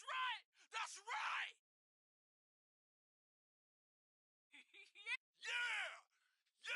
right! That's right! Yeah! Yeah!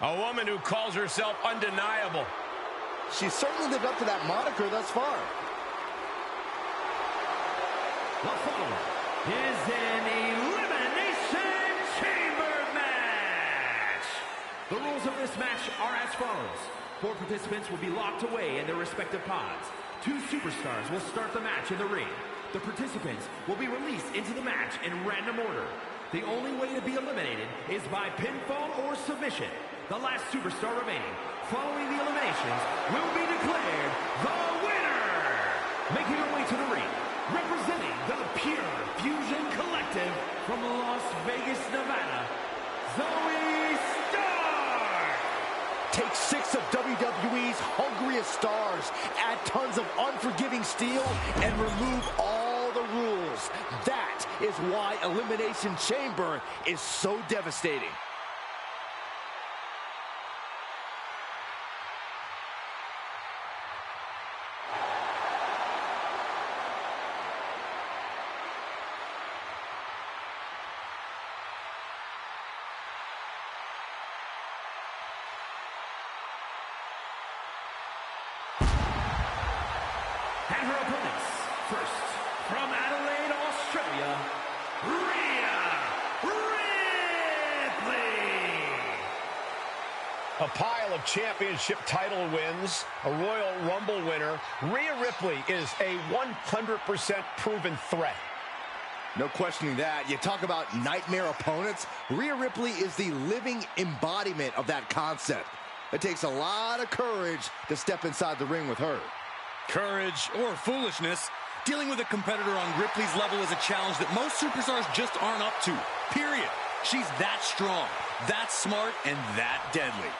A woman who calls herself undeniable. She's certainly lived up to that moniker thus far. The following is an Elimination Chamber match. The rules of this match are as follows. 4 participants will be locked away in their respective pods. 2 superstars will start the match in the ring. The participants will be released into the match in random order. The only way to be eliminated is by pinfall or submission. The last superstar remaining following the eliminations will be declared the winner. Making her way to the ring, representing the Pure Fusion Collective from Las Vegas, Nevada, Zoe Stark. Take 6 of WWE's hungriest stars, add tons of unforgiving steel, and remove all the rules. That is why Elimination Chamber is so devastating. And her opponents, first, from Adelaide, Australia, Rhea Ripley. A pile of championship title wins, a Royal Rumble winner. Rhea Ripley is a 100% proven threat. No questioning that. You talk about nightmare opponents. Rhea Ripley is the living embodiment of that concept. It takes a lot of courage to step inside the ring with her. Courage or foolishness, dealing with a competitor on Ripley's level is a challenge that most superstars just aren't up to. Period. She's that strong, that smart, and that deadly.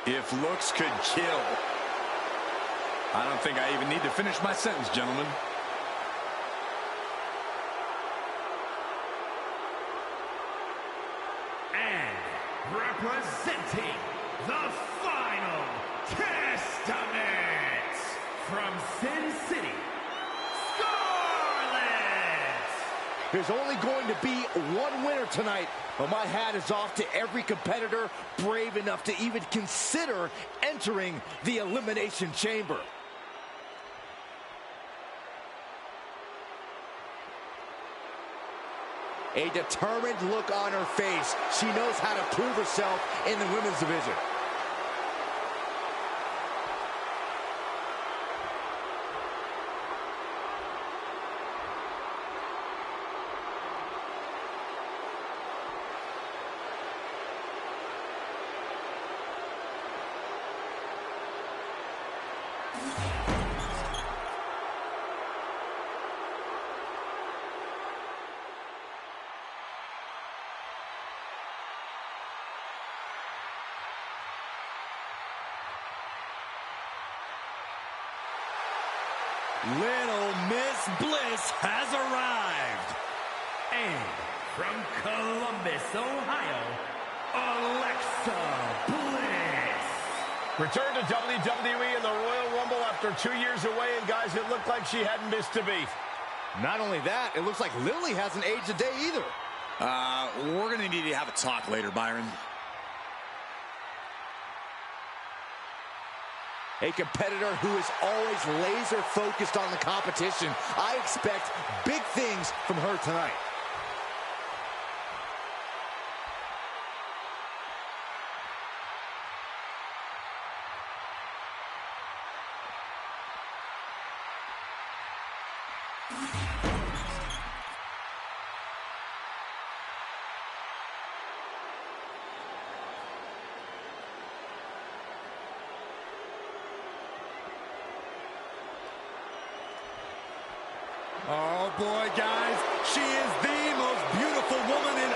If looks could kill. I don't think I even need to finish my sentence, gentlemen. And representing the Final Testament from Sin City, Scarlett. There's only going to be one winner tonight, but my hat is off to every competitor brave enough to even consider entering the Elimination Chamber. A determined look on her face. She knows how to prove herself in the women's division. Little Miss Bliss has arrived. And from Columbus, Ohio, Alexa Bliss. Returned to WWE in the Royal Rumble after 2 years away, and guys, it looked like she hadn't missed a beat. Not only that, it looks like Lily hasn't aged a day either. We're going to need to have a talk later, Byron. A competitor who is always laser focused on the competition. I expect big things from her tonight. Oh boy, guys, she is the most beautiful woman in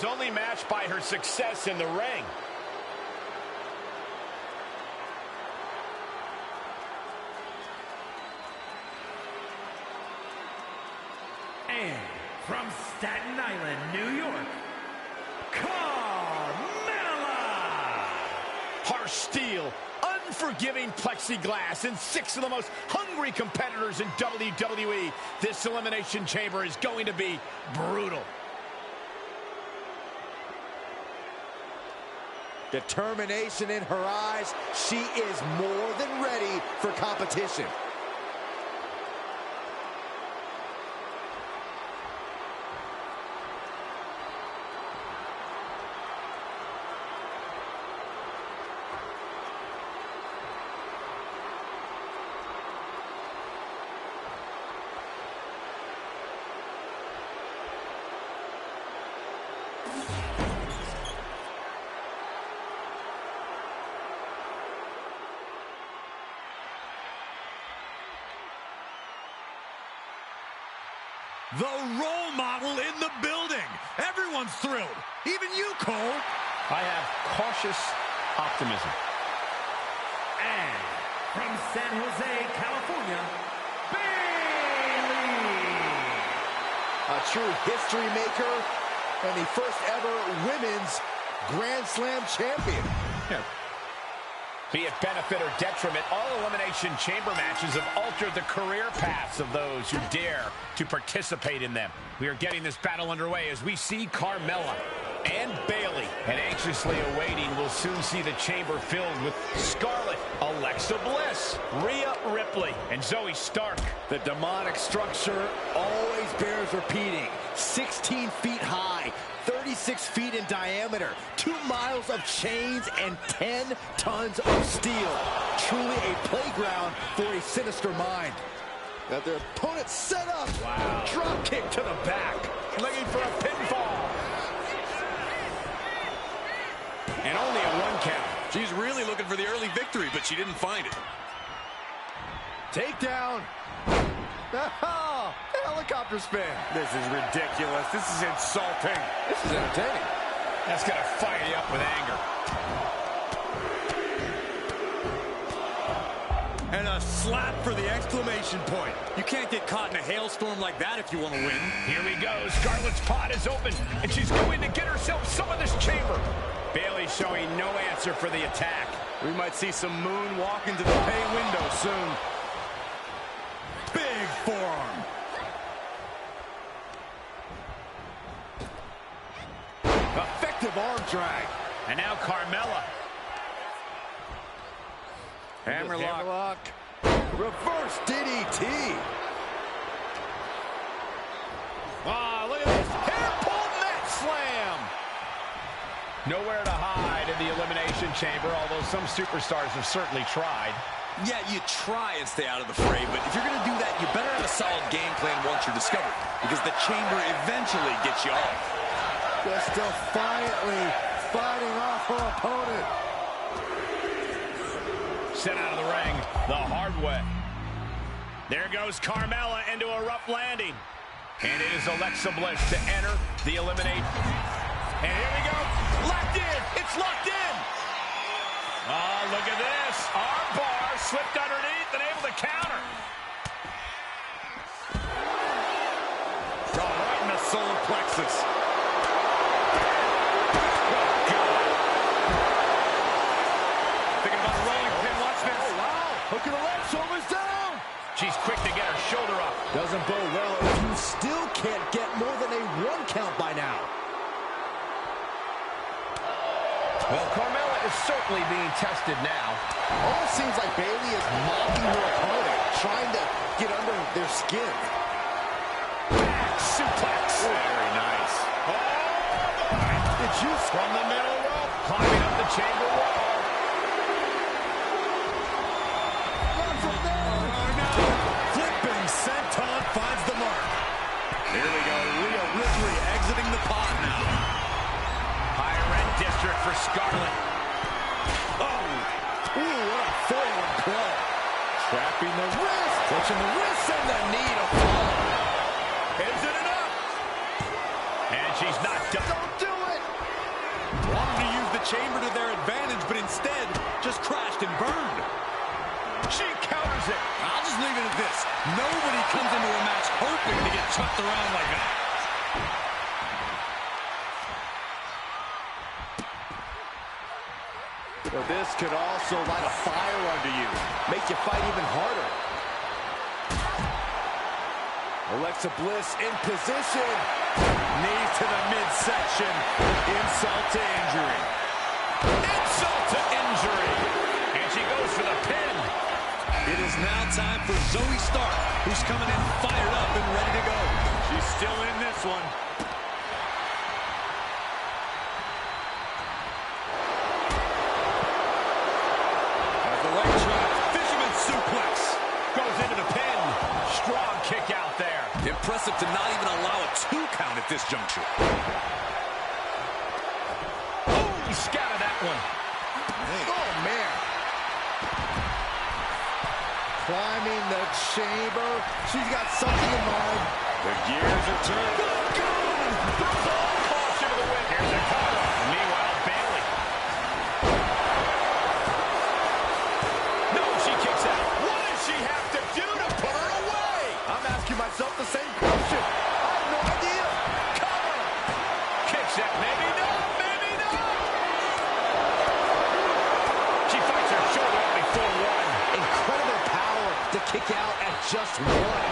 is only matched by her success in the ring. And from Staten Island, New York, Carmella! Harsh steel, unforgiving plexiglass, and 6 of the most hungry competitors in WWE. This Elimination Chamber is going to be brutal. Determination in her eyes. She is more than ready for competition. The role model in the building. Everyone's thrilled. Even you, Cole. I have cautious optimism. And from San Jose, California, Bayley! A true history maker and the first ever women's Grand Slam champion. Yeah. Be it benefit or detriment, all Elimination Chamber matches have altered the career paths of those who dare to participate in them. We are getting this battle underway as we see Carmella and Bayley, and anxiously awaiting, we'll soon see the chamber filled with Scarlett, Alexa Bliss, Rhea Ripley, and Zoe Stark. The demonic structure always bears repeating. 16 feet high, 36 feet in diameter, 2 miles of chains, and 10 tons of steel. Truly a playground for a sinister mind. Got their opponent set up. Wow. Drop kick to the back. Looking for a pinfall. And only a 1 count. She's really looking for the early victory, but she didn't find it. Takedown. Oh, helicopter spin. This is ridiculous. This is insulting. This is entertaining. That's going to fire you up with anger. And a slap for the exclamation point. You can't get caught in a hailstorm like that if you want to win. Here we go. Scarlett's pot is open, and she's going to get herself some of this chamber. Bayley showing no answer for the attack. We might see some moon walk into the pay window soon. Big forearm. Effective arm drag. And now Carmella. Hammerlock. Reverse DDT. Ah, look at this. Hair pulled mat slam. Nowhere to hide in the Elimination Chamber, although some superstars have certainly tried. Yeah, you try and stay out of the fray, but if you're going to do that, you better have a solid game plan once you're discovered, because the chamber eventually gets you off. Just defiantly fighting off her opponent. Sent out of the ring the hard way. There goes Carmella into a rough landing. And it is Alexa Bliss to enter the eliminate. And here we go. Locked in. It's locked in. Oh, look at this. Arm bar slipped underneath and able to counter. Oh, right in the solar plexus. Hook of the leg, shoulders down. She's quick to get her shoulder up. Doesn't bode well if you still can't get more than a 1 count by now. Well, Carmella is certainly being tested now. Almost seems like Bayley is mocking her opponent, trying to get under their skin. Back suplex. Very nice. Oh, boy. Did you From the middle rope, climbing up the chamber wall. Senton finds the mark. Here we go. Rhea Ripley exiting the pod now. Higher end district for Scarlett. Oh! Ooh, what a forward play. Trapping the wrist. Touching the wrist and the knee to follow. Is it enough? And she's not done. Don't do it! chucked around like that. Well, this could also light a fire under you, make you fight even harder. Alexa Bliss in position. Knees to the midsection. Insult to injury. Insult to injury. And she goes for the pin. It is now time for Zoe Stark, who's coming in fired up and ready to go. She's still in this one. As the leg drop, fisherman suplex. Goes into the pin. Strong kick out there. Impressive to not even allow a 2 count at this juncture. Oh, he scattered that one. Oh, man. Climbing the chamber. She's got something in mind. The gears are turned. Caution to the wind. Here's a cover. Meanwhile, Bayley. No, she kicks out. What does she have to do to put her away? I'm asking myself the same question. I have no idea. Cover. Kicks out. Maybe not. Maybe not. She fights her shoulder up before one. Incredible power to kick out at just one.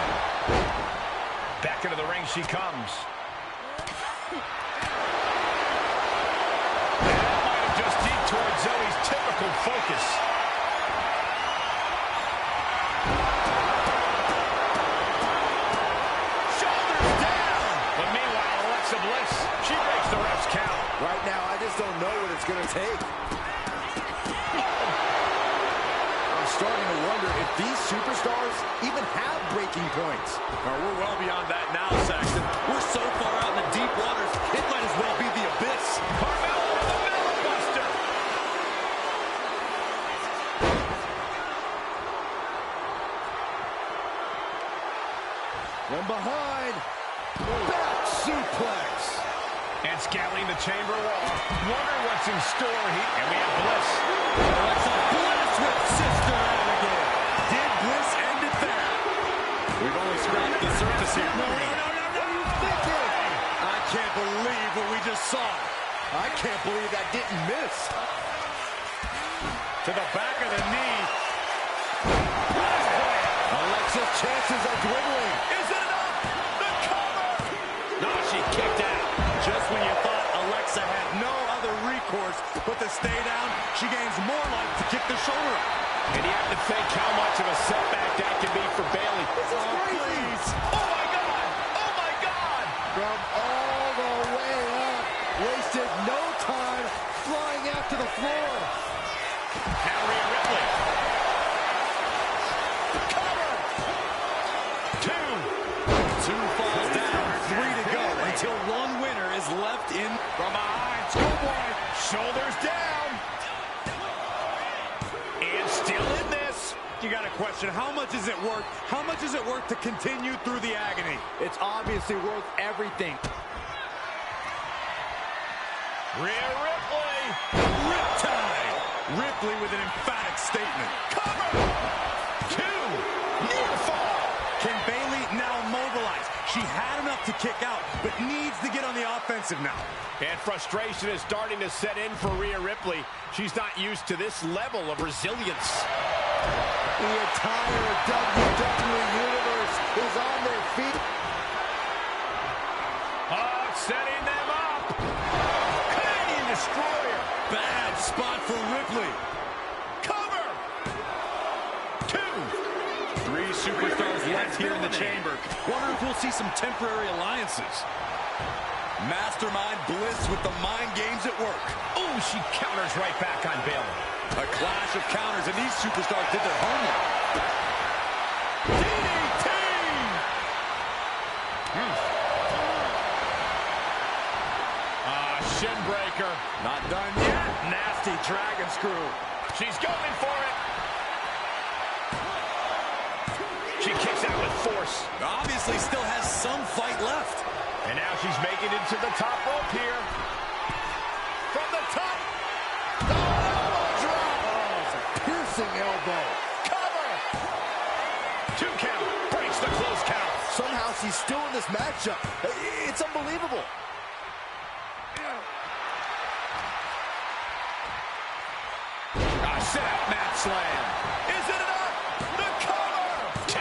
Back into the ring she comes. That might have just detoured Zoe's typical focus. Shoulders down. But meanwhile, Alexa Bliss, she breaks the ref's count. Right now, I just don't know what it's going to take. I'm starting to wonder if these superstars even have breaking points. We're well beyond that now, Saxton. We're so far out in the deep waters, it might as well be the abyss. Carmella with the Mellow Buster. From behind, back suplex. And scaling the chamber wall. Wondering what's in store here. And we have Bliss. Alexa Bliss with Sister Abigail. Did Bliss end it there? We've only scratched the surface here. No. I can't believe what we just saw. I can't believe that didn't miss. To the back of the knee. Alexa's chances are dwindling. Is it enough? The cover. No, she kicked out. Just when you thought Alexa had no other recourse but to stay down, she gains more life to kick the shoulder up. And you have to think how much of a setback that can be for Bayley. This is crazy. Please. Oh, my God. Oh, my God. From all the way up, wasted no time flying out to the floor. Now Rhea Ripley. Cover. 2. 2 falls down, 3 to go until one winner is left in. From behind. Schoolboy. Shoulders down. And still in this. You got to question, how much is it worth? How much is it worth to continue through the agony? It's obviously worth everything. Rhea Ripley. Riptide. Ripley with an emphatic statement. Cover. 2. Near fall. Can Bayley now mobilize? She had enough to kick out, but needs to get on the offensive now. And frustration is starting to set in for Rhea Ripley. She's not used to this level of resilience. The entire WWE Universe is on their feet. Setting them up. Canadian Destroyer. Bad spot for Ripley. Cover. 2. 3 superstars left here in the chamber. Wonder if we'll see some temporary alliances. Mastermind Bliss with the mind games at work. Oh, she counters right back on Bayley. A clash of counters, and these superstars did their homework. DDT. Shin breaker. Not done yet. Nasty dragon screw. She's going for it. She kicks out with force. Obviously still has some fight left. And now she's making it to the top rope here. From the top. The elbow drop. Oh, it's a piercing elbow. Cover. 2 count. Breaks the close count. Somehow she's still in this matchup. It's unbelievable. Set out mat slam. Is it enough? The cover! 2.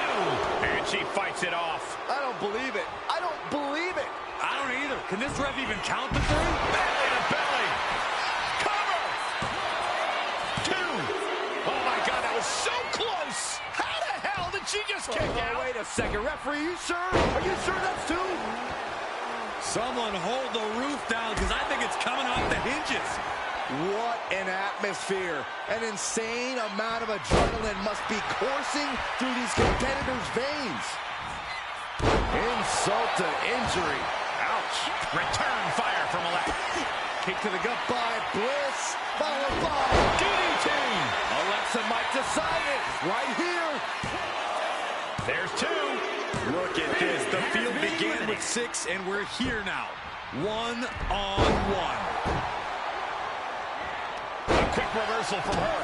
And she fights it off. I don't believe it. I don't believe it. I don't either. Can this ref even count the 3? Belly to belly. Cover. 2. Oh, my God, that was so close. How the hell did she just kick out? Wait a second. Referee, are you sure? Are you sure that's 2? Someone hold the roof down, because I think it's coming off the hinges. What an atmosphere. An insane amount of adrenaline must be coursing through these competitors' veins. Insult to injury. Ouch. Return fire from Alexa. Kick to the gut by Bliss. Followed by DDT. Alexa might decide it right here. There's 2. Look at this. The field Began with 6, and we're here now. 1-on-1. Quick reversal from her.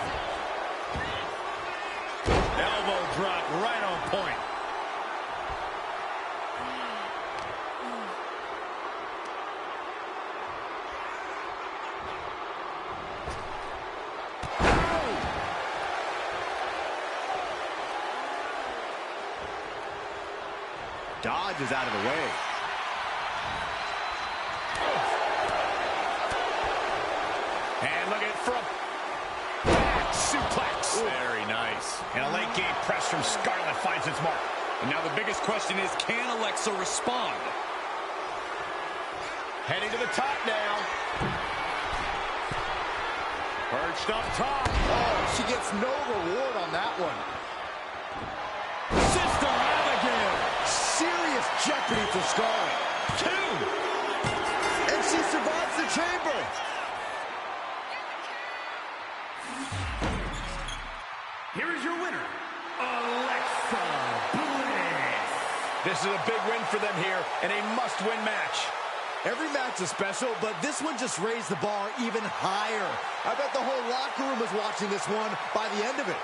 Elbow drop right on point. Dodges out of the way. And look at from back suplex. Very nice. And a late game press from Scarlett finds its mark. And now the biggest question is, can Alexa respond? Heading to the top now. Perched up top. Oh, she gets no reward on that one. Sister Abigail. Serious jeopardy for Scarlett. 2. And she survives the chamber. Here is your winner, Alexa Bliss. This is a big win for them here and a must-win match. Every match is special, but this one just raised the bar even higher. I bet the whole locker room is watching this one by the end of it.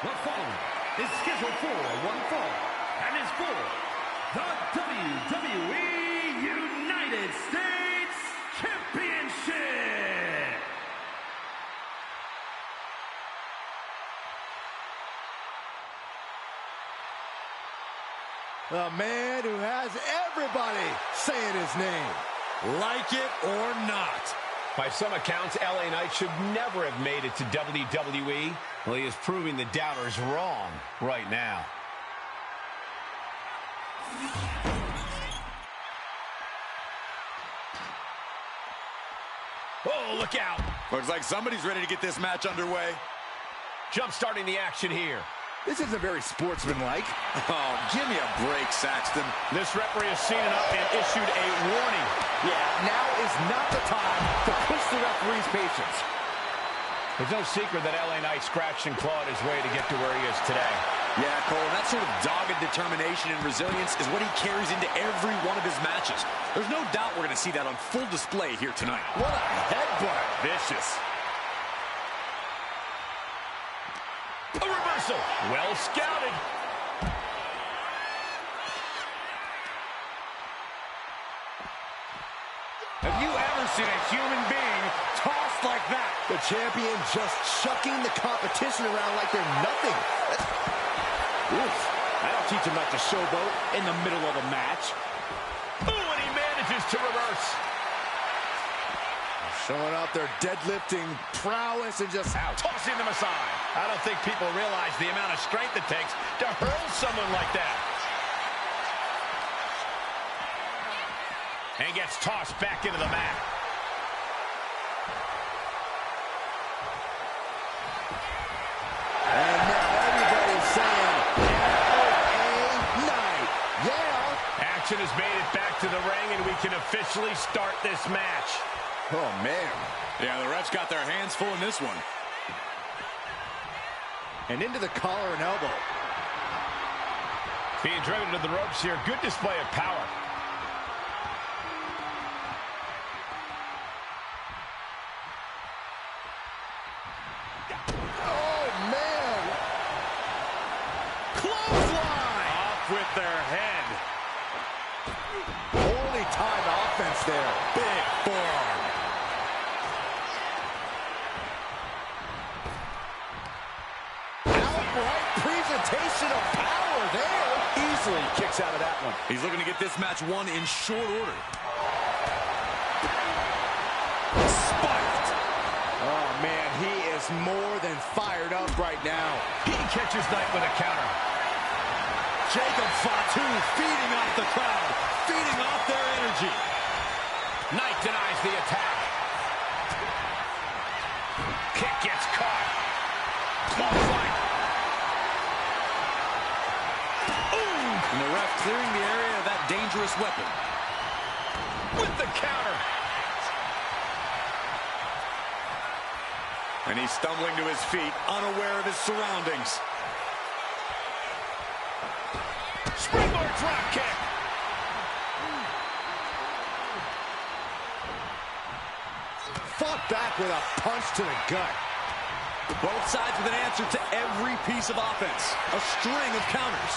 The following is scheduled for one fall and is for the WWE United States Championship. The man who has everybody saying his name. Like it or not. By some accounts, LA Knight should never have made it to WWE. Well, he is proving the doubters wrong right now. Oh, look out. Looks like somebody's ready to get this match underway. Jump starting the action here. This isn't very sportsmanlike. Oh, give me a break, Saxton. This referee has seen enough and issued a warning. Yeah, now is not the time to push the referee's patience. There's no secret that LA Knight scratched and clawed his way to get to where he is today. Yeah, Cole, that sort of dogged determination and resilience is what he carries into every one of his matches. There's no doubt we're going to see that on full display here tonight. What a headbutt. Vicious. A reversal. Well scouted. Have you ever seen a human being tossed like that? The champion just chucking the competition around like they're nothing. Oof. That'll teach him not to showboat in the middle of a match. Ooh, and he manages to reverse. Showing out their deadlifting prowess and just Tossing them aside. I don't think people realize the amount of strength it takes to hurl someone like that. And gets tossed back into the mat. And now everybody's saying, LA Knight. Yeah. Action has made it back to the ring, and we can officially start this match. Oh, man. Yeah, the refs got their hands full in this one. And into the collar and elbow. Being driven to the ropes here. Good display of power. Oh, man. Clothesline. Off with their head. Holy time offense there. Big forearm. Outright presentation of power there. Easily kicks out of that one. He's looking to get this match won in short order. Spiked. Oh, man, he is more than fired up right now. He catches Knight with a counter. Jacob Fatu feeding off the crowd, feeding off their energy. Knight denies the attack. Kick gets caught. Clothesline. And the ref clearing the area of that dangerous weapon. With the counter. And he's stumbling to his feet, unaware of his surroundings. Springboard drop kick. Fought back with a punch to the gut. Both sides with an answer to every piece of offense. A string of counters.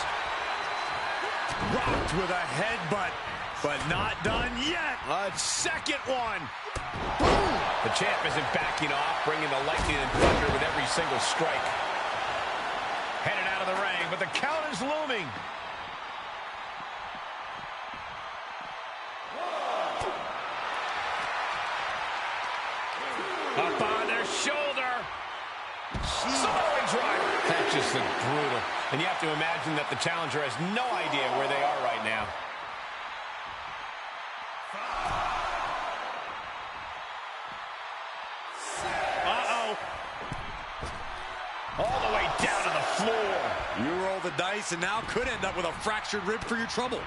Rocked with a headbutt, but not done yet. A second one. Boom. The champ isn't backing off, bringing the lightning and thunder with every single strike. Headed out of the ring, but the count is looming. Up on their shoulder. Samoan driver. That just looks brutal. And you have to imagine that the challenger has no idea where they are right now. Uh-oh. All the way down to the floor. You roll the dice and now could end up with a fractured rib for your trouble.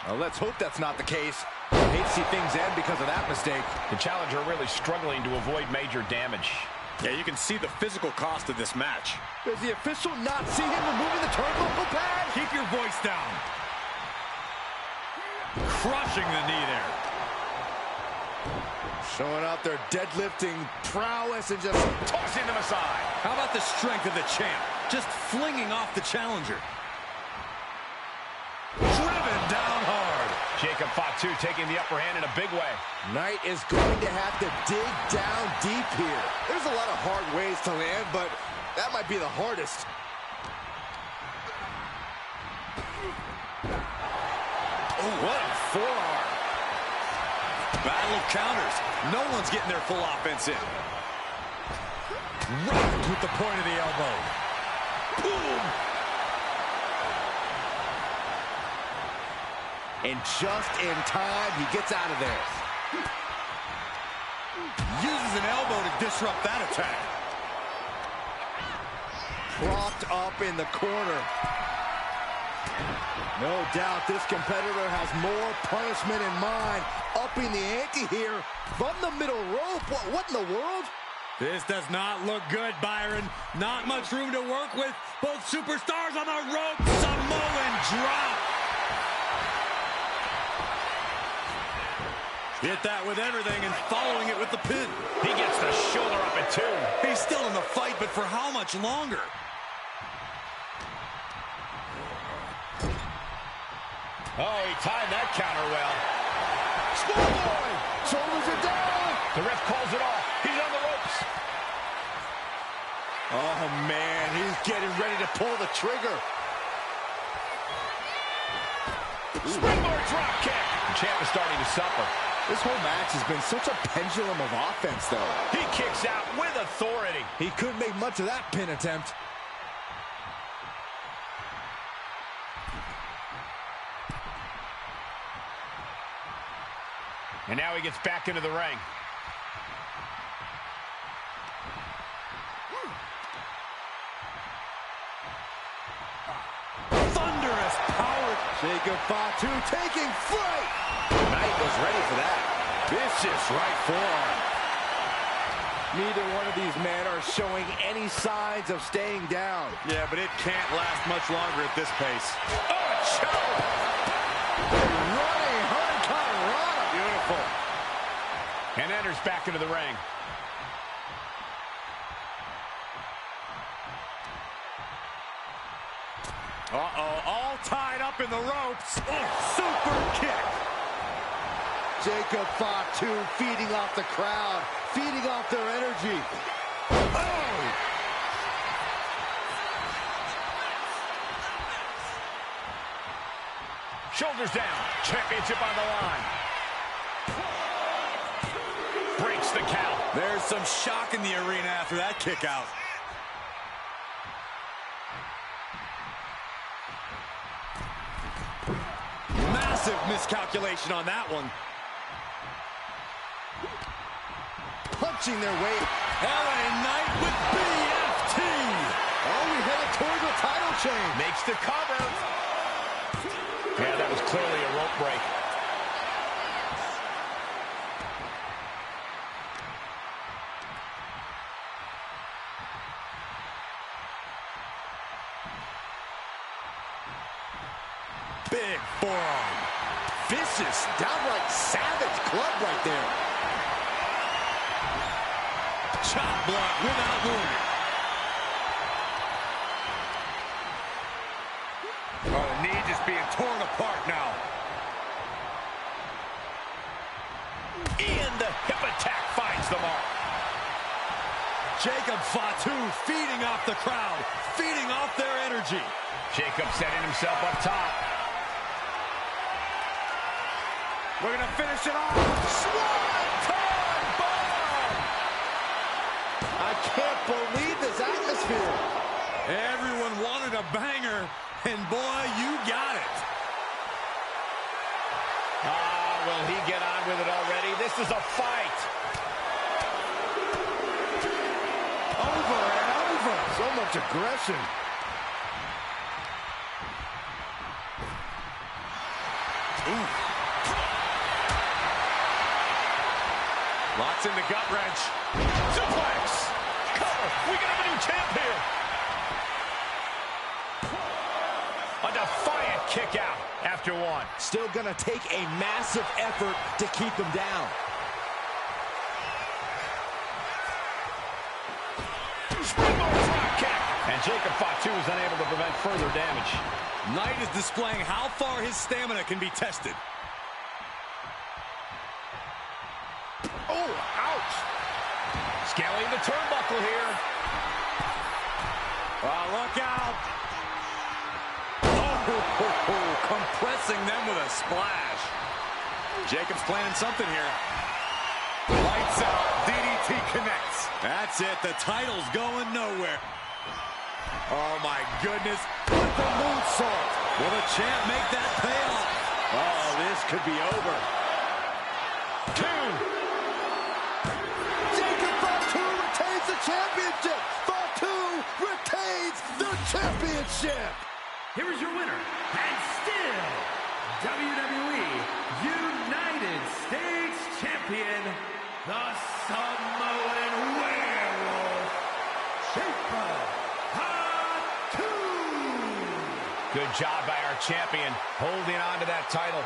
Well, let's hope that's not the case. Hate to see things end because of that mistake. The challenger really struggling to avoid major damage. Yeah, you can see the physical cost of this match. Does the official not see him removing the turnbuckle pad? Keep your voice down. Crushing the knee there. Showing out their deadlifting prowess and just Tossing them aside. How about the strength of the champ? just flinging off the challenger. Driven down hard. Jacob Fatu taking the upper hand in a big way. Knight is going to have to dig down deep here. There's a lot of hard ways to land, but that might be the hardest. Oh, what a forearm. Battle of counters. No one's getting their full offense in. Right with the point of the elbow. Boom. And just in time, he gets out of there. Uses an elbow to disrupt that attack. Propped up in the corner. No doubt this competitor has more punishment in mind. Upping the ante here from the middle rope. What in the world? This does not look good, Byron. Not much room to work with. Both superstars on the rope. Samoan drop. Hit that with everything and following it with the pin. He gets the shoulder up at 2. He's still in the fight, but for how much longer? Oh, he timed that counter well. Schoolboy! Shoulders are down! The ref calls it off. He's on the ropes. Oh, man, he's getting ready to pull the trigger. Springboard drop kick. The champ is starting to suffer. This whole match has been such a pendulum of offense, though. He kicks out with authority. He couldn't make much of that pin attempt. And now he gets back into the ring. Thunderous power. Jacob Fatu taking flight. Knight was ready for that. Vicious right forearm. Neither one of these men are showing any signs of staying down. Yeah, but it can't last much longer at this pace. Oh, a choke. Running Hurricanrana. Beautiful. And enters back into the ring. Uh-oh, all tied up in the ropes. Oh, super kick. Jacob Fatu feeding off the crowd, feeding off their energy. Oh! Shoulders down. Championship on the line. Breaks the count. There's some shock in the arena after that kick out. Massive miscalculation on that one. Punching their way. LA Knight with BFT. Oh, we headed toward the title chain. Makes the cover. Yeah, that was clearly a rope break. Big forearm. Vicious, downright savage club right there. Chop block without warning. Oh, the knee just being torn apart now. And the hip attack finds the mark. Jacob Fatu feeding off the crowd, feeding off their energy. Jacob setting himself up top. We're going to finish it off. Swanton bomb! I can't believe this atmosphere. Everyone wanted a banger, and boy, you got it. Will he get on with it already? This is a fight. Over and over. So much aggression. Ooh. Locks in the gut wrench. Suplex. Cover. We got a new champ here. A defiant kick out after one. Still gonna take a massive effort to keep them down. Springboard drop kick. And Jacob Fatu is unable to prevent further damage. Knight is displaying how far his stamina can be tested. Oh, ouch. Scaling the turnbuckle here. Oh, look out. Oh, compressing them with a splash. Jacob's planning something here. Lights out. DDT connects. That's it. The title's going nowhere. Oh, my goodness. What the moonsault. Will the champ make that pay off? Oh, this could be over. 2. Jacob Fatu retains the championship. Fatu retains the championship. Here is your winner, and still WWE United States Champion, the Samoan Werewolf, Jacob Fatu. Good job by our champion, holding on to that title.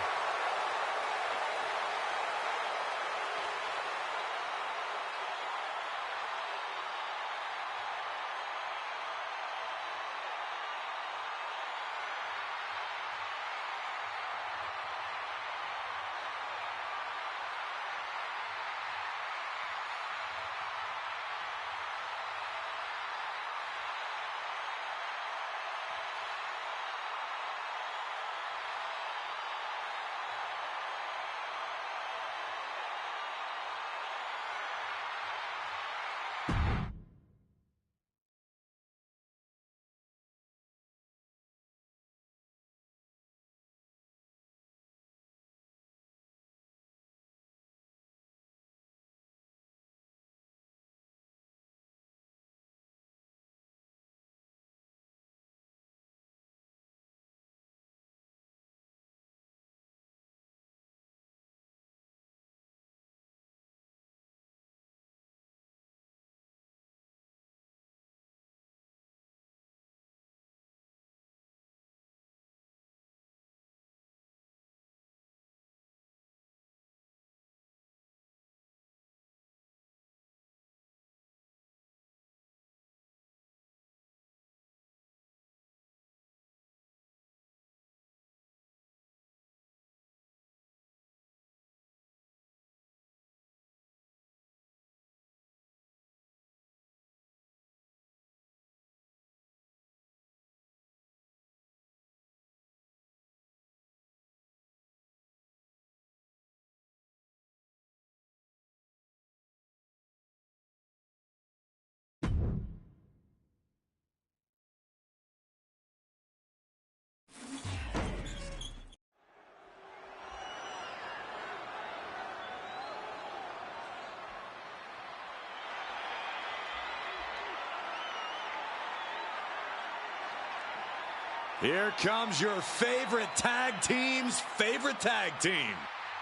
Here comes your favorite tag team's favorite tag team.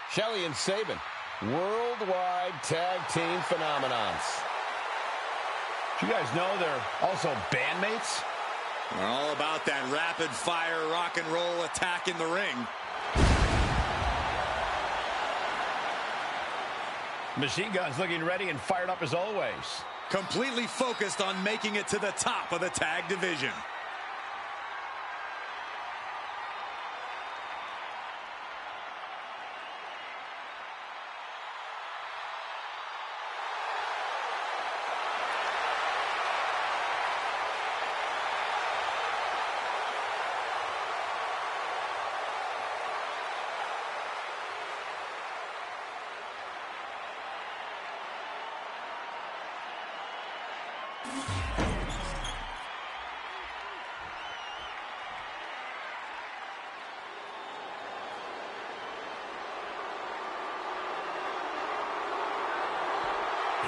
Shelly and Sabin, worldwide tag team phenomenons. Do you guys know they're also bandmates? We're all about that rapid-fire rock and roll attack in the ring. Machine Gun's looking ready and fired up as always. Completely focused on making it to the top of the tag division.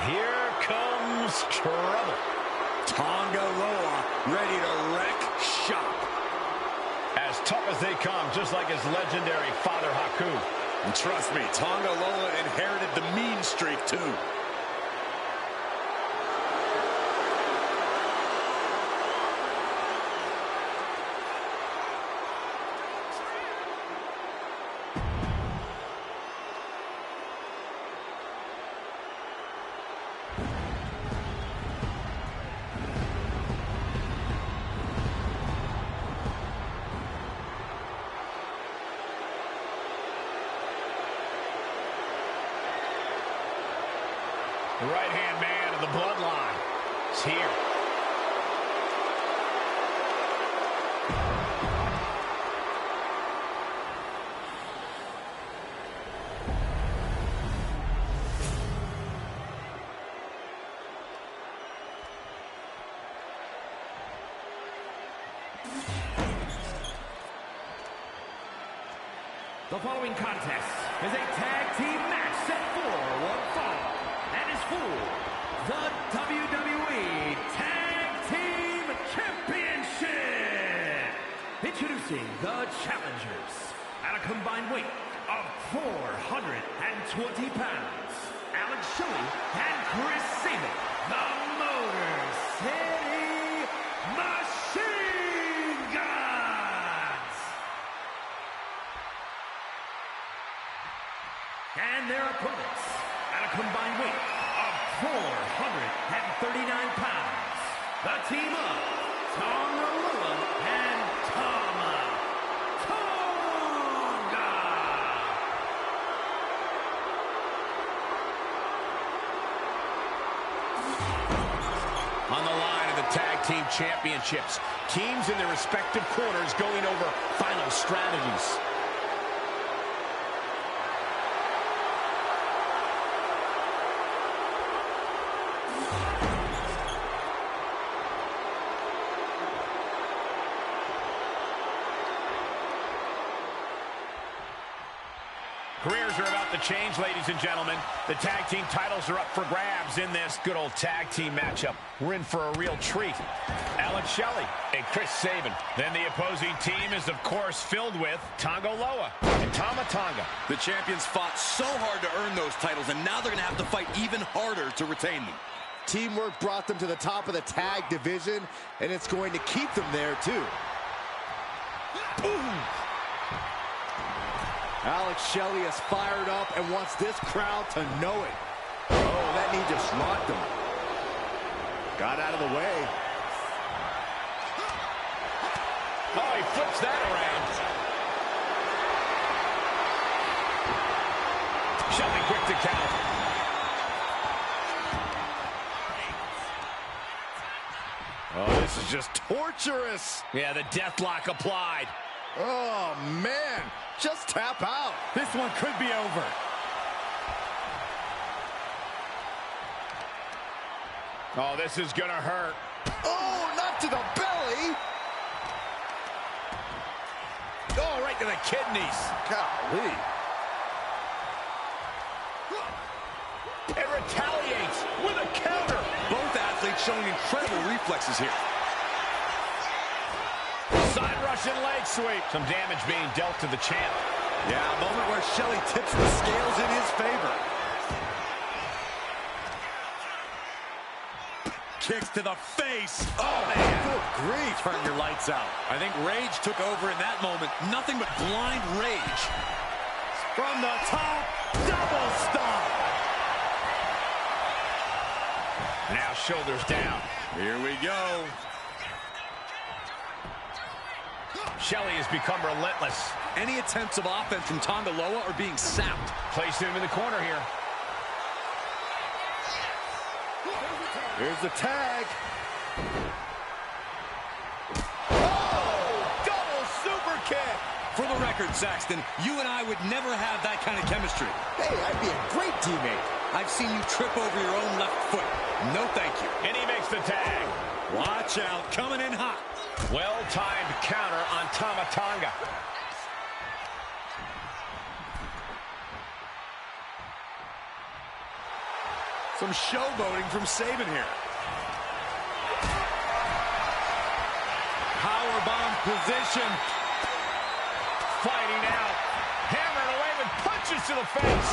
Here comes trouble. Tonga Loa ready to wreck shop. As tough as they come, just like his legendary father Haku. And trust me, Tonga Loa inherited the mean streak too. The right-hand man of the bloodline is here. The following contest is a tag team match set for one fall and is for the WWE Tag Team Championship. Introducing the challengers at a combined weight of 420 pounds, Alex Shelley and Chris Sabin, the Motor City Machine Guns. And their opponents, at a combined weight of 439 pounds, the team of Tonga Loa and Tama Tonga. On the line of the Tag Team Championships, teams in their respective corners going over final strategies. Careers are about to change, ladies and gentlemen. The tag team titles are up for grabs in this good old tag team matchup. We're in for a real treat. Alex Shelley and Chris Sabin. Then the opposing team is, of course, filled with Tonga Loa and Tama Tonga. The champions fought so hard to earn those titles, and now they're going to have to fight even harder to retain them. Teamwork brought them to the top of the tag division, and it's going to keep them there, too. Boom! Alex Shelley is fired up and wants this crowd to know it. Oh, that knee just rocked him. Got out of the way. Oh, he flips that around. Shelley quick to count. Oh, this is just torturous. Yeah, the death lock applied. Oh, man. Just tap out. This one could be over. Oh, this is gonna hurt. Oh, not to the belly. Oh, right to the kidneys. Golly. It retaliates with a counter. Both athletes showing incredible reflexes here. Side Russian leg sweep. Some damage being dealt to the champ. Yeah, a moment where Shelley tips the scales in his favor. Kicks to the face. Oh, man. Good grief. Turn your lights out. I think rage took over in that moment. Nothing but blind rage. From the top, double stomp. Now shoulders down. Here we go. Shelley has become relentless. Any attempts of offense from Tonga Loa are being sapped. Placing him in the corner here. Here's the tag. Oh, double super kick. For the record, Saxton, you and I would never have that kind of chemistry. Hey, I'd be a great teammate. I've seen you trip over your own left foot. No thank you. And he makes the tag. Watch out, coming in hot. Well-timed counter on Tama Tonga. Some showboating from Sabin here. Powerbomb position. Fighting out. Hammering away with punches to the face.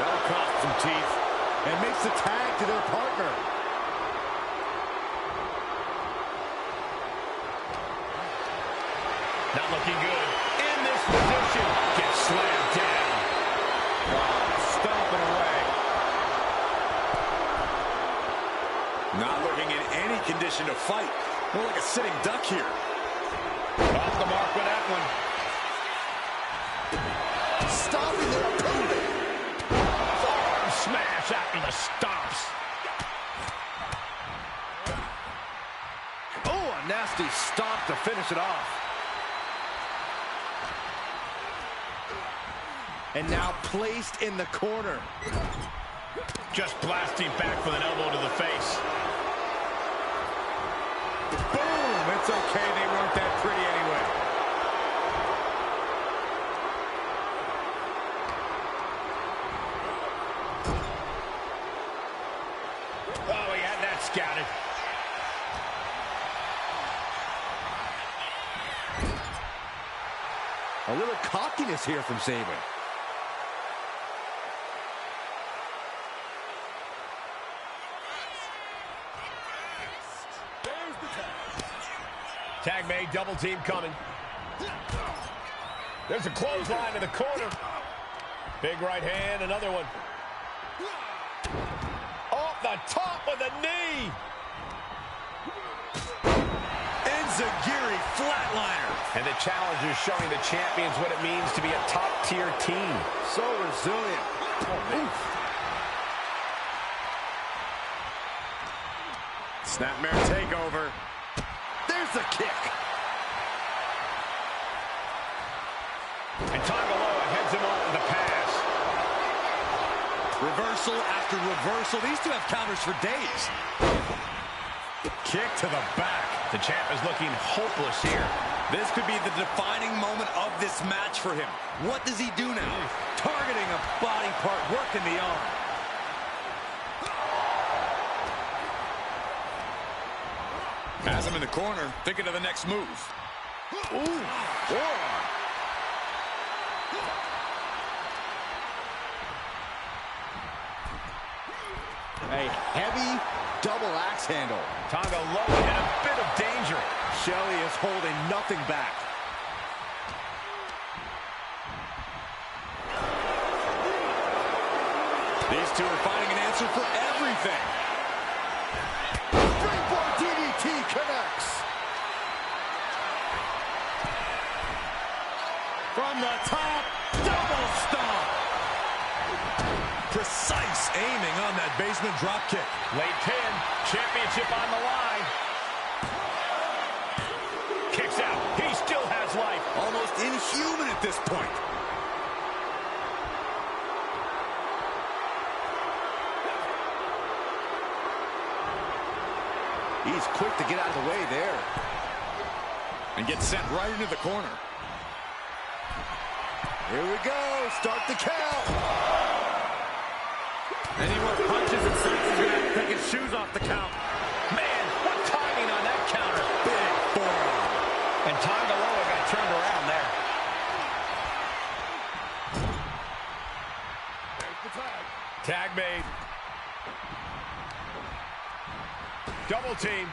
That'll cost some teeth. And makes the tag to their partner. Not looking good. In this position. Gets slammed down. Stomping away. Not looking in any condition to fight. More like a sitting duck here. Off the mark with that one. just stomps. Oh, a nasty stomp to finish it off. And now placed in the corner. Just blasting back with an elbow to the face. Boom! It's okay, they weren't that pretty anyway. Oh, he had that scouted. A little cockiness here from Saban. Tag made, double team coming. There's a clothesline in the corner. Big right hand, another one. Off the top with a knee. Enziguri flatliner. And the challenger showing the champions what it means to be a top-tier team. So resilient. Snapmare takeover. There's the kick. And Tangaloa heads him off with a pass. Reversal after reversal. These two have counters for days. Kick to the back. The champ is looking hopeless here. This could be the defining moment of this match for him. What does he do now? Targeting a body part, working the arm. Has him in the corner, thinking of the next move. Ooh, forearm. A heavy double axe handle. Tangaloa in a bit of danger. Shelley is holding nothing back. These two are finding an answer for everything. Springboard DDT connects. From the top, double stomp. Precise aiming on that basement drop kick. Late pin, championship on the line. Kicks out, he still has life. Almost inhuman at this point. He's quick to get out of the way there. And gets sent right into the corner. Here we go, start the count. Any more punches and Saints is going to have to take his shoes off the count. Man, what timing on that counter. Big forearm. And Tangaloa got turned around there. Tag made. Double team.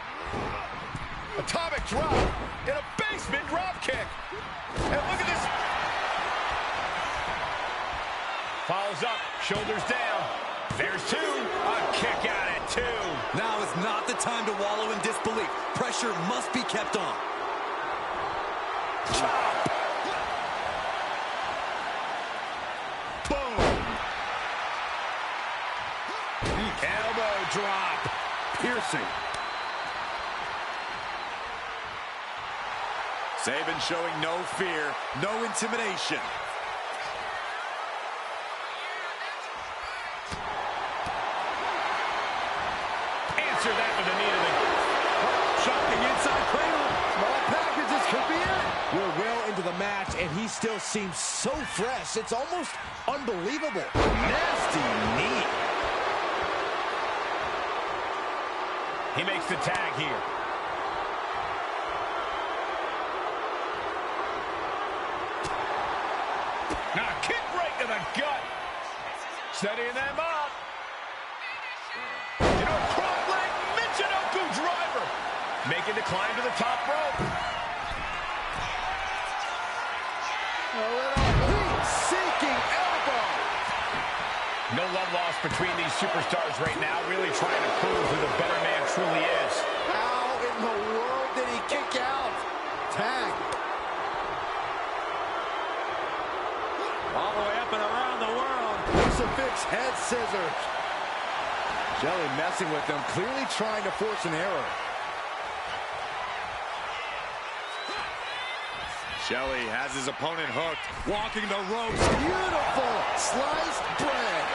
Atomic drop in a basement drop kick. And look at this. Follows up, shoulders down. There's two. A kick out at two. Now is not the time to wallow in disbelief. Pressure must be kept on. Chop. Boom. Elbow drop. Piercing. Saban showing no fear, no intimidation. Answer that with a knee to the... Shocking inside cradle. Small packages could be it. We're well into the match, and he still seems so fresh. It's almost unbelievable. Nasty knee. He makes the tag here. Now kick right to the gut. Setting them up. You know, front leg Michinoku driver. Making the climb to the top rope. A little heat-seeking elbow. No love lost between these superstars right now. Really trying to prove who the better man truly is. How in the world did he kick out? Tag. All the way up and around the world. Crucifix head scissors. Shelly messing with them, clearly trying to force an error. Shelly has his opponent hooked, walking the ropes. Beautiful sliced bread.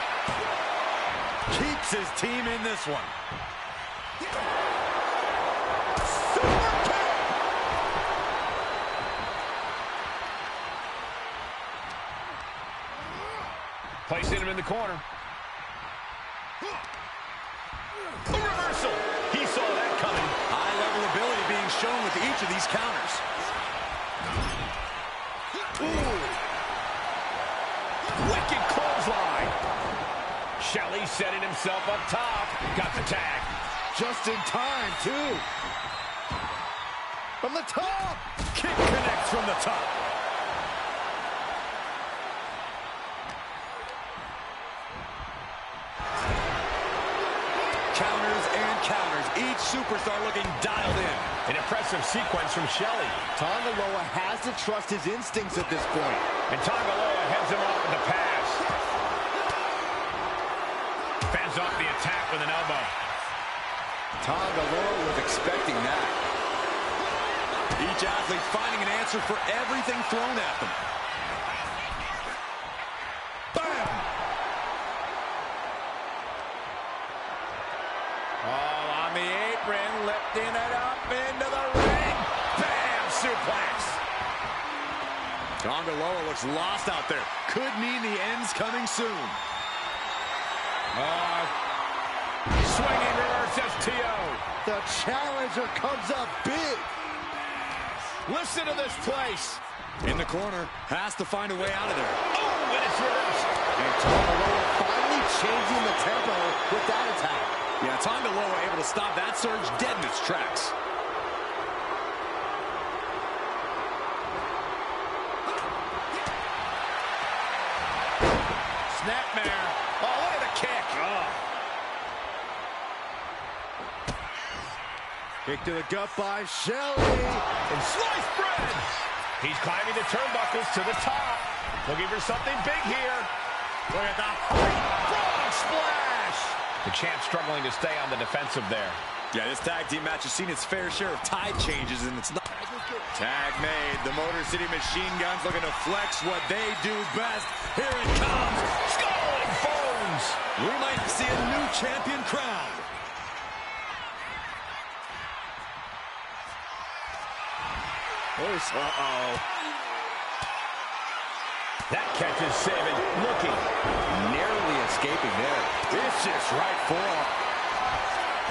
Keeps his team in this one. Placing him in the corner. A reversal. He saw that coming. High level ability being shown with each of these counters. Ooh. Wicked clothesline. Shelly setting himself up top. Got the tag. Just in time, too. From the top. Kick connects from the top. Counters and counters. Each superstar looking dialed in. An impressive sequence from Shelly. Tonga Loa has to trust his instincts at this point. And Tonga Loa heads him off with the pass. Fends off the attack with an elbow. Tonga Loa was expecting that. Each athlete finding an answer for everything thrown at them. Bam! All on the apron, lifting it up into the ring. Bam! Suplex. Tonga Loa looks lost out there. Could mean the end's coming soon. Swinging reverse STO. The challenger comes up big. Listen to this place. In the corner, has to find a way out of there. Oh, and it's reversed. And Tonga Loa finally changing the tempo with that attack. Yeah, Tonga Loa able to stop that surge dead in its tracks. Snapmare. Oh, look at the kick. Oh. Kick to the gut by Shelly. And sliced bread. He's climbing the turnbuckles to the top. Looking for something big here. Look at the frog splash. The champ struggling to stay on the defensive there. Yeah, this tag team match has seen its fair share of tide changes, and it's not. Tag made. The Motor City Machine Guns looking to flex what they do best. Here it comes. Skull and bones. We might see a new champion crowned. Uh-oh. That catch is saving. Looking. Narrowly escaping there. Vicious right forearm.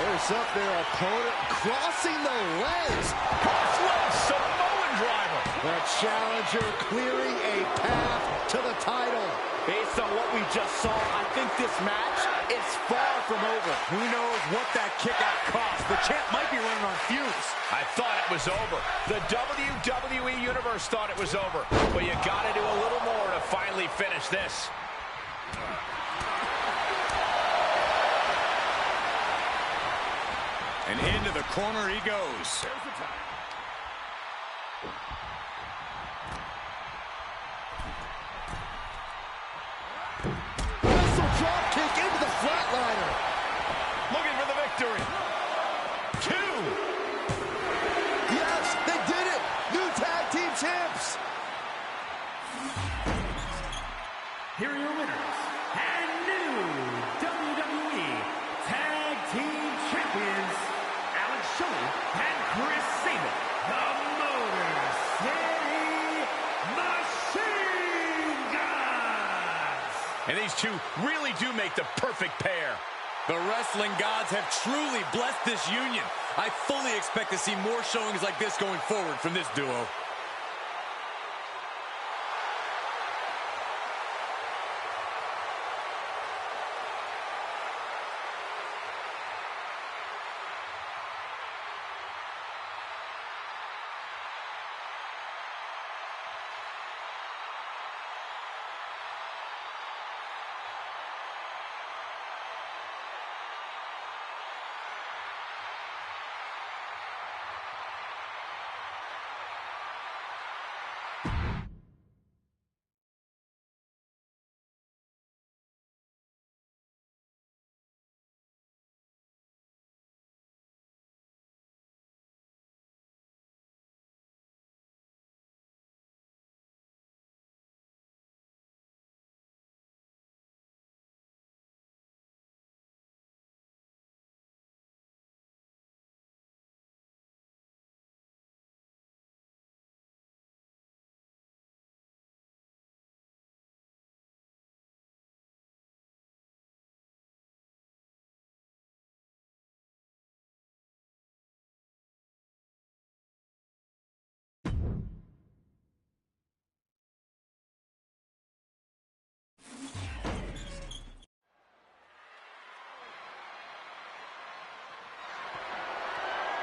There's up their opponent crossing the legs. Crossway Samoan driver. The challenger clearing a path to the title. Based on what we just saw, I think this match is far from over. Who knows what that kick out cost? The champ might be running on fumes. I thought it was over. The WWE Universe thought it was over. But you got to do a little more to finally finish this. And into the corner he goes. Wrestle drop kick into the flatliner. Looking for the victory. 2. Yes, they did it. New tag team champs. Here are your winners and new WWE Tag Team Champions, Alex Shelley and Chris Sabin, the Motor City Machine Guns. And these two really do make the perfect pair. The wrestling gods have truly blessed this union. I fully expect to see more showings like this going forward from this duo.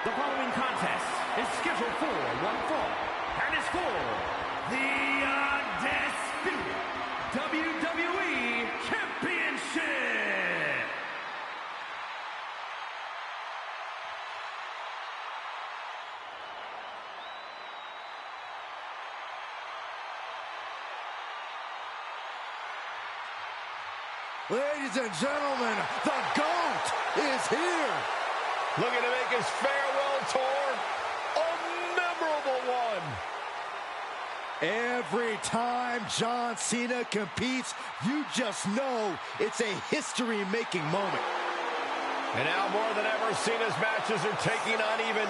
The following contest is scheduled for one fall and is for the undisputed WWE Championship. Ladies and gentlemen, the GOAT is here. Looking to make his farewell tour a memorable one. Every time John Cena competes, you just know it's a history-making moment. And now more than ever, Cena's matches are taking on even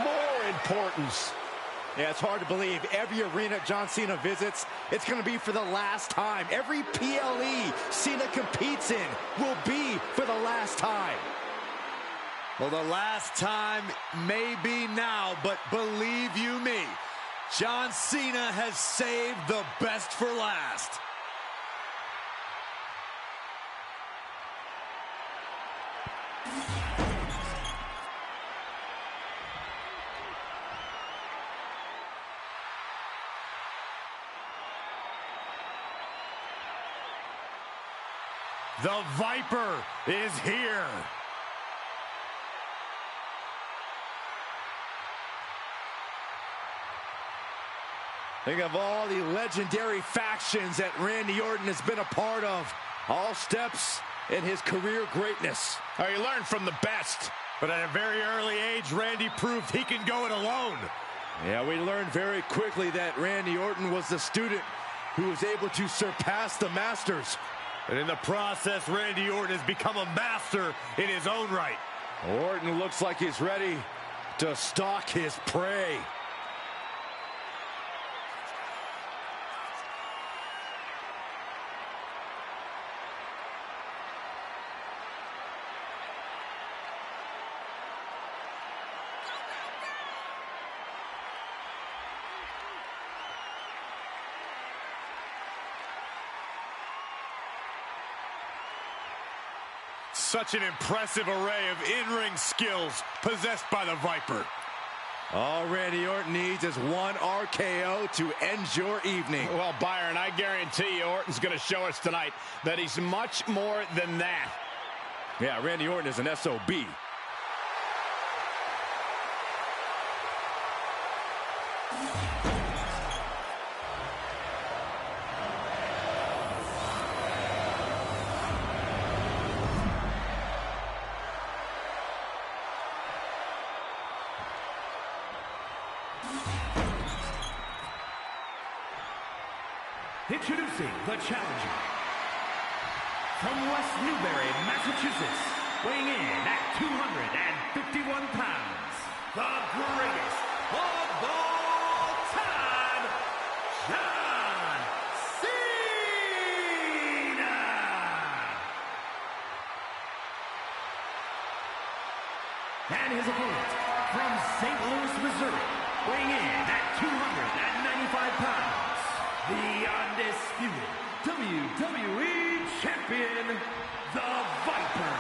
more importance. Yeah, it's hard to believe. Every arena John Cena visits, it's going to be for the last time. Every PLE Cena competes in will be for the last time. Well, the last time may be now, but believe you me, John Cena has saved the best for last. The Viper is here. Think of all the legendary factions that Randy Orton has been a part of. All steps in his career greatness. Oh, you learn from the best. But at a very early age, Randy proved he can go it alone. Yeah, we learned very quickly that Randy Orton was the student who was able to surpass the masters. And in the process, Randy Orton has become a master in his own right. Orton looks like he's ready to stalk his prey. Such an impressive array of in-ring skills possessed by the Viper. All Randy Orton needs is one RKO to end your evening. Well, Byron, I guarantee you Orton's going to show us tonight that he's much more than that. Yeah, Randy Orton is an SOB. Introducing the challenger. From West Newbury, Massachusetts, weighing in at 251 pounds, the greatest of all time, John Cena! And his opponent, from St. Louis, Missouri, weighing in at 295 pounds, the undisputed WWE Champion, the Viper,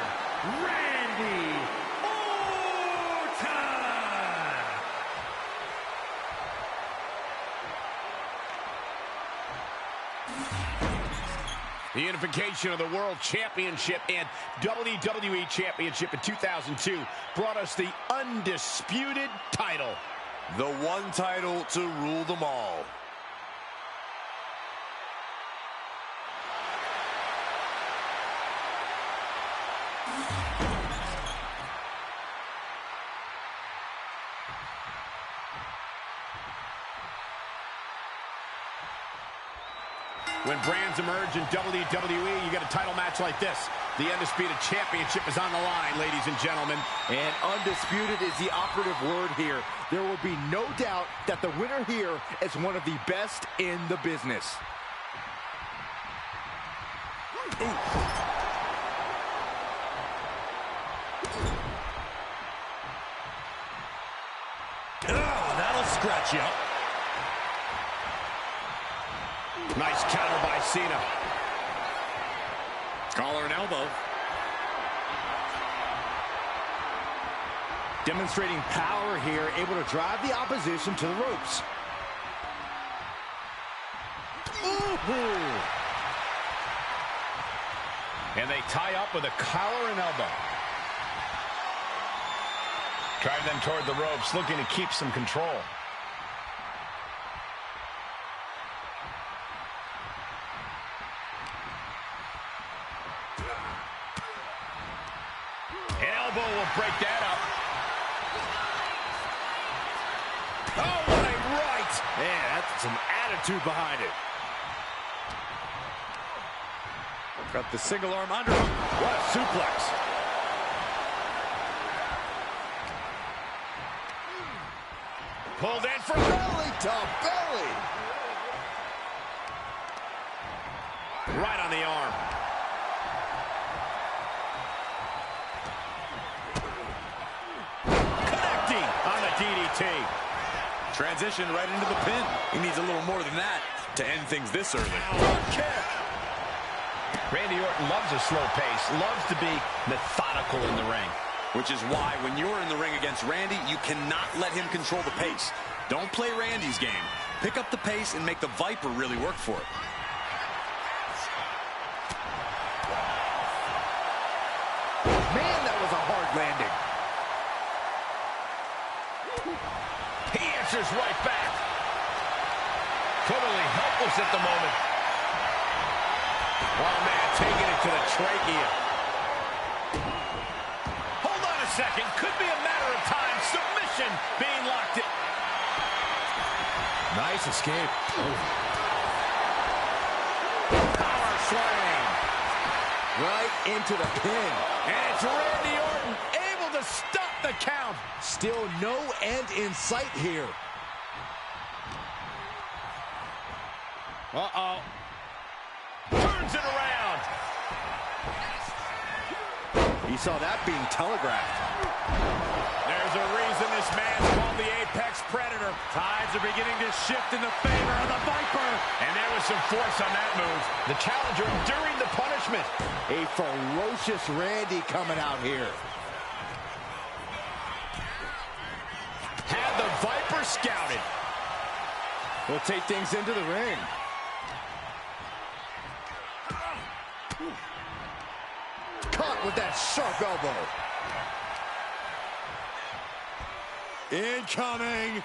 Randy Orton! The unification of the World Championship and WWE Championship in 2002 brought us the undisputed title. The one title to rule them all. When brands emerge in WWE, you get a title match like this. The Undisputed Championship is on the line, ladies and gentlemen. And undisputed is the operative word here. There will be no doubt that the winner here is one of the best in the business. That'll scratch you up. Nice counter by Cena. Collar and elbow. Demonstrating power here, able to drive the opposition to the ropes. Ooh. And they tie up with a collar and elbow. Drive them toward the ropes, looking to keep some control. An elbow will break that up. Oh, what a right! Man, that's some attitude behind it. Got the single arm under him. What a suplex. Pulled in for Belly to belly. right on the arm. Connecting on the DDT. Transition right into the pin. He needs a little more than that to end things this early. Front kick. Randy Orton loves a slow pace, loves to be methodical in the ring. Which is why when you're in the ring against Randy, you cannot let him control the pace. Don't play Randy's game. Pick up the pace and make the Viper really work for it. Man, that was a hard landing. He answers right back. Totally helpless at the moment. Oh, man, taking it to the trachea. Hold on a second. Could be a matter of time. Submission being locked in. Nice escape. Power slam. Right into the pin. And it's Randy Orton able to stop the count. Still no end in sight here. Uh-oh. Turns it around. He saw that being telegraphed. There's a reason this man's called the Apex Predator. Tides are beginning to shift in the favor of the Viper. And there was some force on that move. The challenger enduring the punishment. A ferocious Randy coming out here. Had the Viper scouted. We'll take things into the ring. Caught with that sharp elbow. Incoming.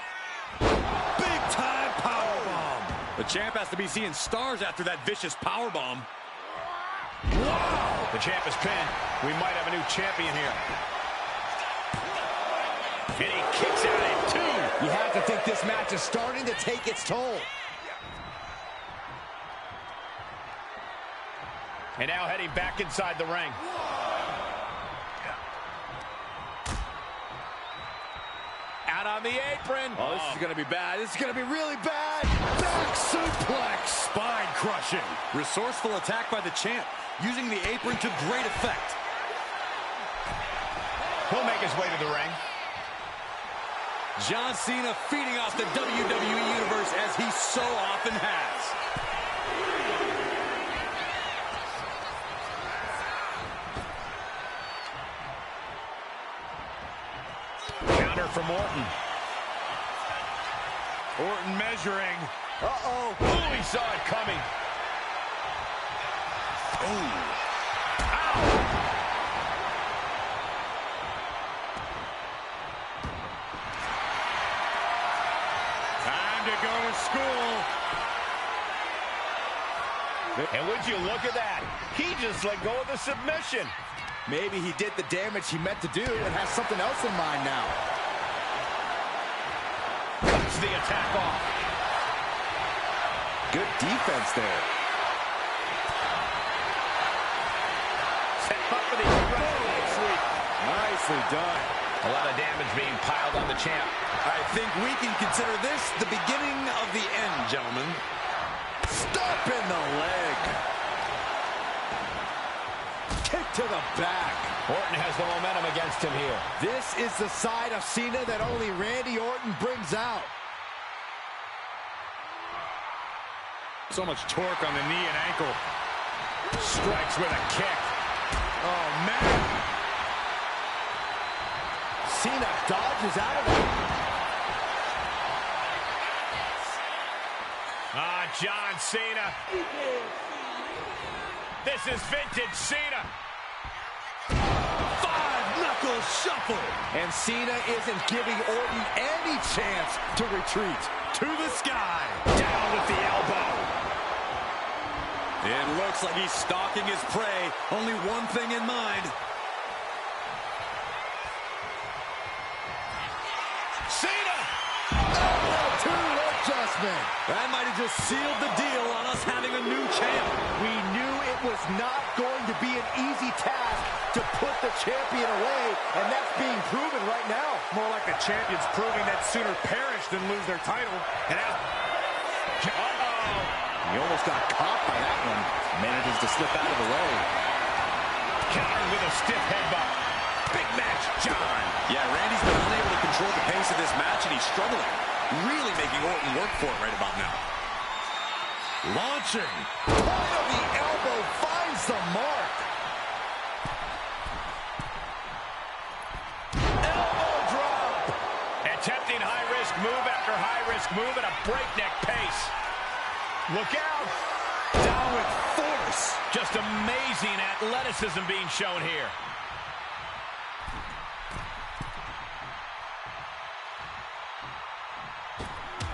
Big time powerbomb. The champ has to be seeing stars after that vicious powerbomb. Wow! The champ is pinned. We might have a new champion here. And he kicks out at 2. You have to think this match is starting to take its toll. And now heading back inside the ring. Out on the apron. Oh, this is going to be bad. This is going to be really bad. Back suplex. Spine crushing. Resourceful attack by the champ, using the apron to great effect. He'll make his way to the ring. John Cena feeding off the WWE Universe as he so often has. Counter from Orton. Orton measuring. Uh-oh. Ooh, he saw it coming. Ooh. Ow! Time to go to school. And would you look at that? He just let go of the submission. Maybe he did the damage he meant to do and has something else in mind now. Cuts the attack off. Good defense there. Set up for the aggressive sweep. Nicely done. A lot of damage being piled on the champ. I think we can consider this the beginning of the end, gentlemen. Stop in the leg. Kick to the back. Orton has the momentum against him here. This is the side of Cena that only Randy Orton brings out. So much torque on the knee and ankle. Strikes with a kick. Oh, man. Cena dodges out of it. John Cena. This is vintage Cena. Five-knuckle shuffle. And Cena isn't giving Orton any chance to retreat. To the sky. Down with the elbow. It looks like he's stalking his prey. Only one thing in mind. Cena! Attitude adjustment. That might have just sealed the deal on us having a new champ. We knew it was not going to be an easy task to put the champion away, and that's being proven right now. More like the champions proving that sooner perish than lose their title. And He almost got caught by that one. Manages to slip out of the way. Countered with a stiff headbutt. Big match, John. Yeah, Randy's been unable to control the pace of this match, and he's struggling. Really making Orton work for it right about now. Launching. Point of the elbow finds the mark. Elbow drop. Attempting high-risk move after high-risk move at a breakneck pace. Look out. Down with force. Just amazing athleticism being shown here.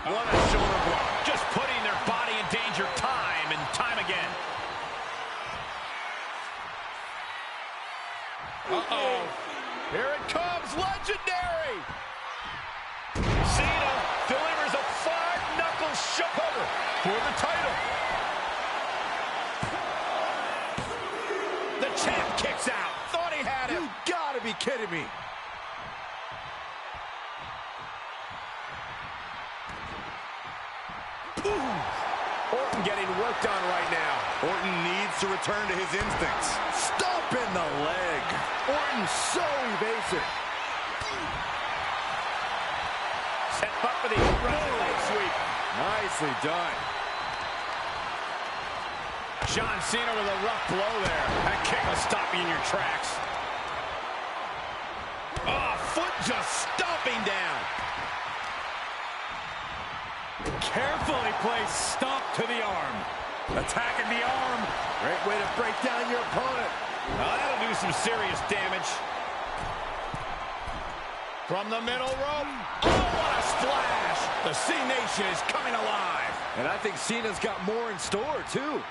What a shoulder blow. Just putting their body in danger time and time again. Uh-oh. Here it comes. Legendary. Cena delivers a five-knuckle shuffle for the title. The champ kicks out. Thought he had him. You gotta be kidding me. Orton getting worked on right now. Orton needs to return to his instincts. Stomp in the leg. Orton so evasive. Set up for the aggressive leg sweep. Nicely done. John Cena with a rough blow there. That kick will stop you in your tracks. Oh, foot just stomping down. Carefully placed stomp to the arm. Attacking the arm. Great way to break down your opponent. Now that'll do some serious damage. From the middle rope. Oh, what a splash. The C Nation is coming alive. And I think Cena's got more in store, too.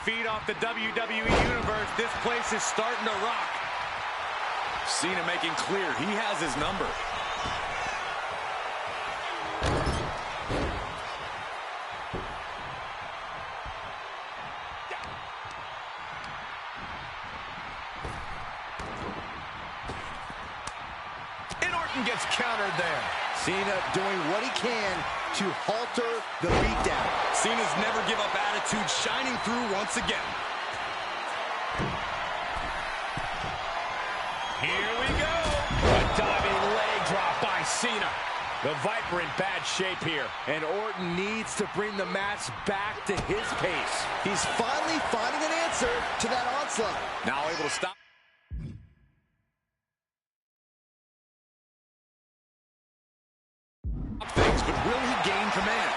Feed off the WWE Universe. This place is starting to rock. Cena making clear he has his number. Gets countered there. Cena doing what he can to halter the beatdown. Cena's never give up attitude, shining through once again. Here we go. A diving leg drop by Cena. The Viper in bad shape here. And Orton needs to bring the match back to his pace. He's finally finding an answer to that onslaught. Now able to stop things, but will he gain command?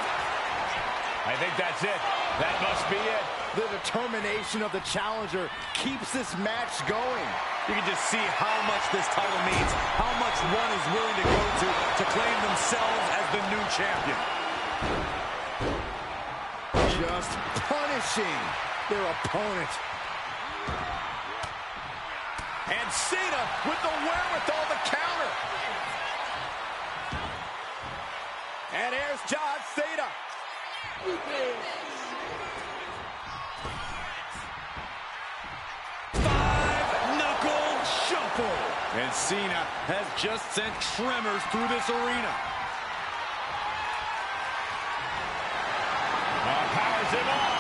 I think that's it. That must be it. The determination of the challenger keeps this match going. You can just see how much this title means, how much one is willing to go to claim themselves as the new champion. Just punishing their opponent. And Cena with the wherewithal to counter. And here's John Cena. Five-knuckle shuffle. And Cena has just sent tremors through this arena. Powers him up.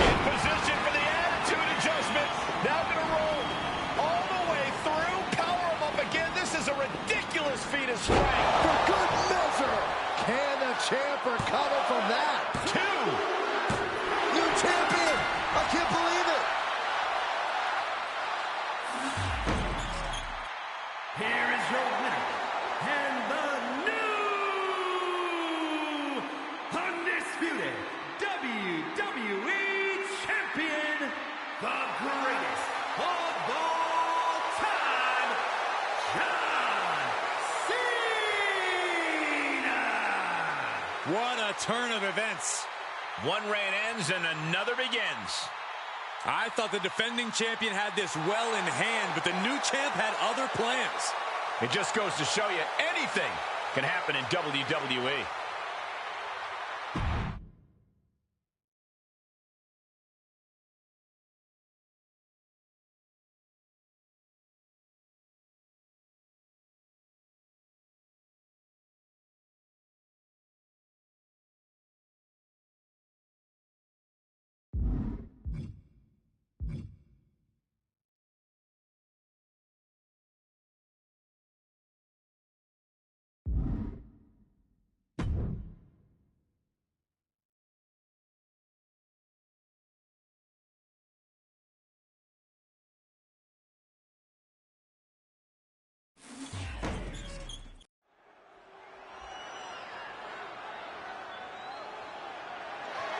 In position for the attitude adjustment. Now going to roll all the way through. Power him up again. This is a ridiculous feat of strength. For good measure. Can the champ recover from that? Two. New champion. I can't believe it. a turn of events. One reign ends and another begins. I thought the defending champion had this well in hand, but the new champ had other plans. It just goes to show you anything can happen in WWE.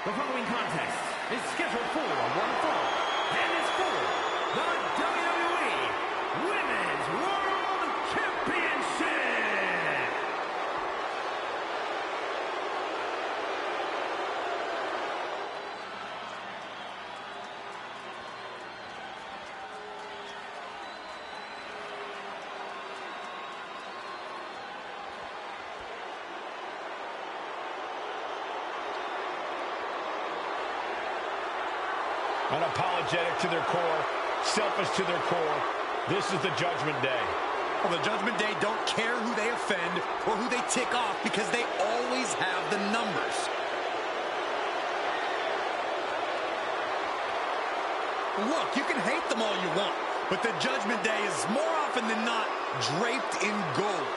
The following contest is scheduled for one fall and is for the WWE Women's World Championship. Unapologetic to their core, selfish to their core. This is the Judgment Day. Well, the Judgment Day don't care who they offend or who they tick off because they always have the numbers. Look, you can hate them all you want, but the Judgment Day is more often than not draped in gold.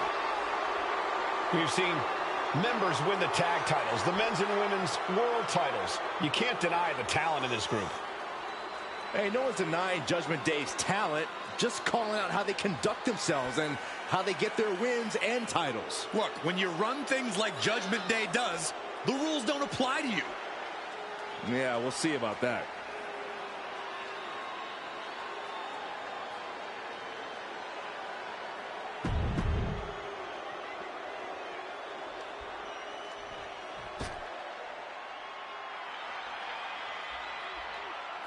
We've seen members win the tag titles, the men's and women's world titles. You can't deny the talent of this group. Hey, no one's denying Judgment Day's talent, just calling out how they conduct themselves and how they get their wins and titles. Look, when you run things like Judgment Day does, the rules don't apply to you. Yeah, we'll see about that.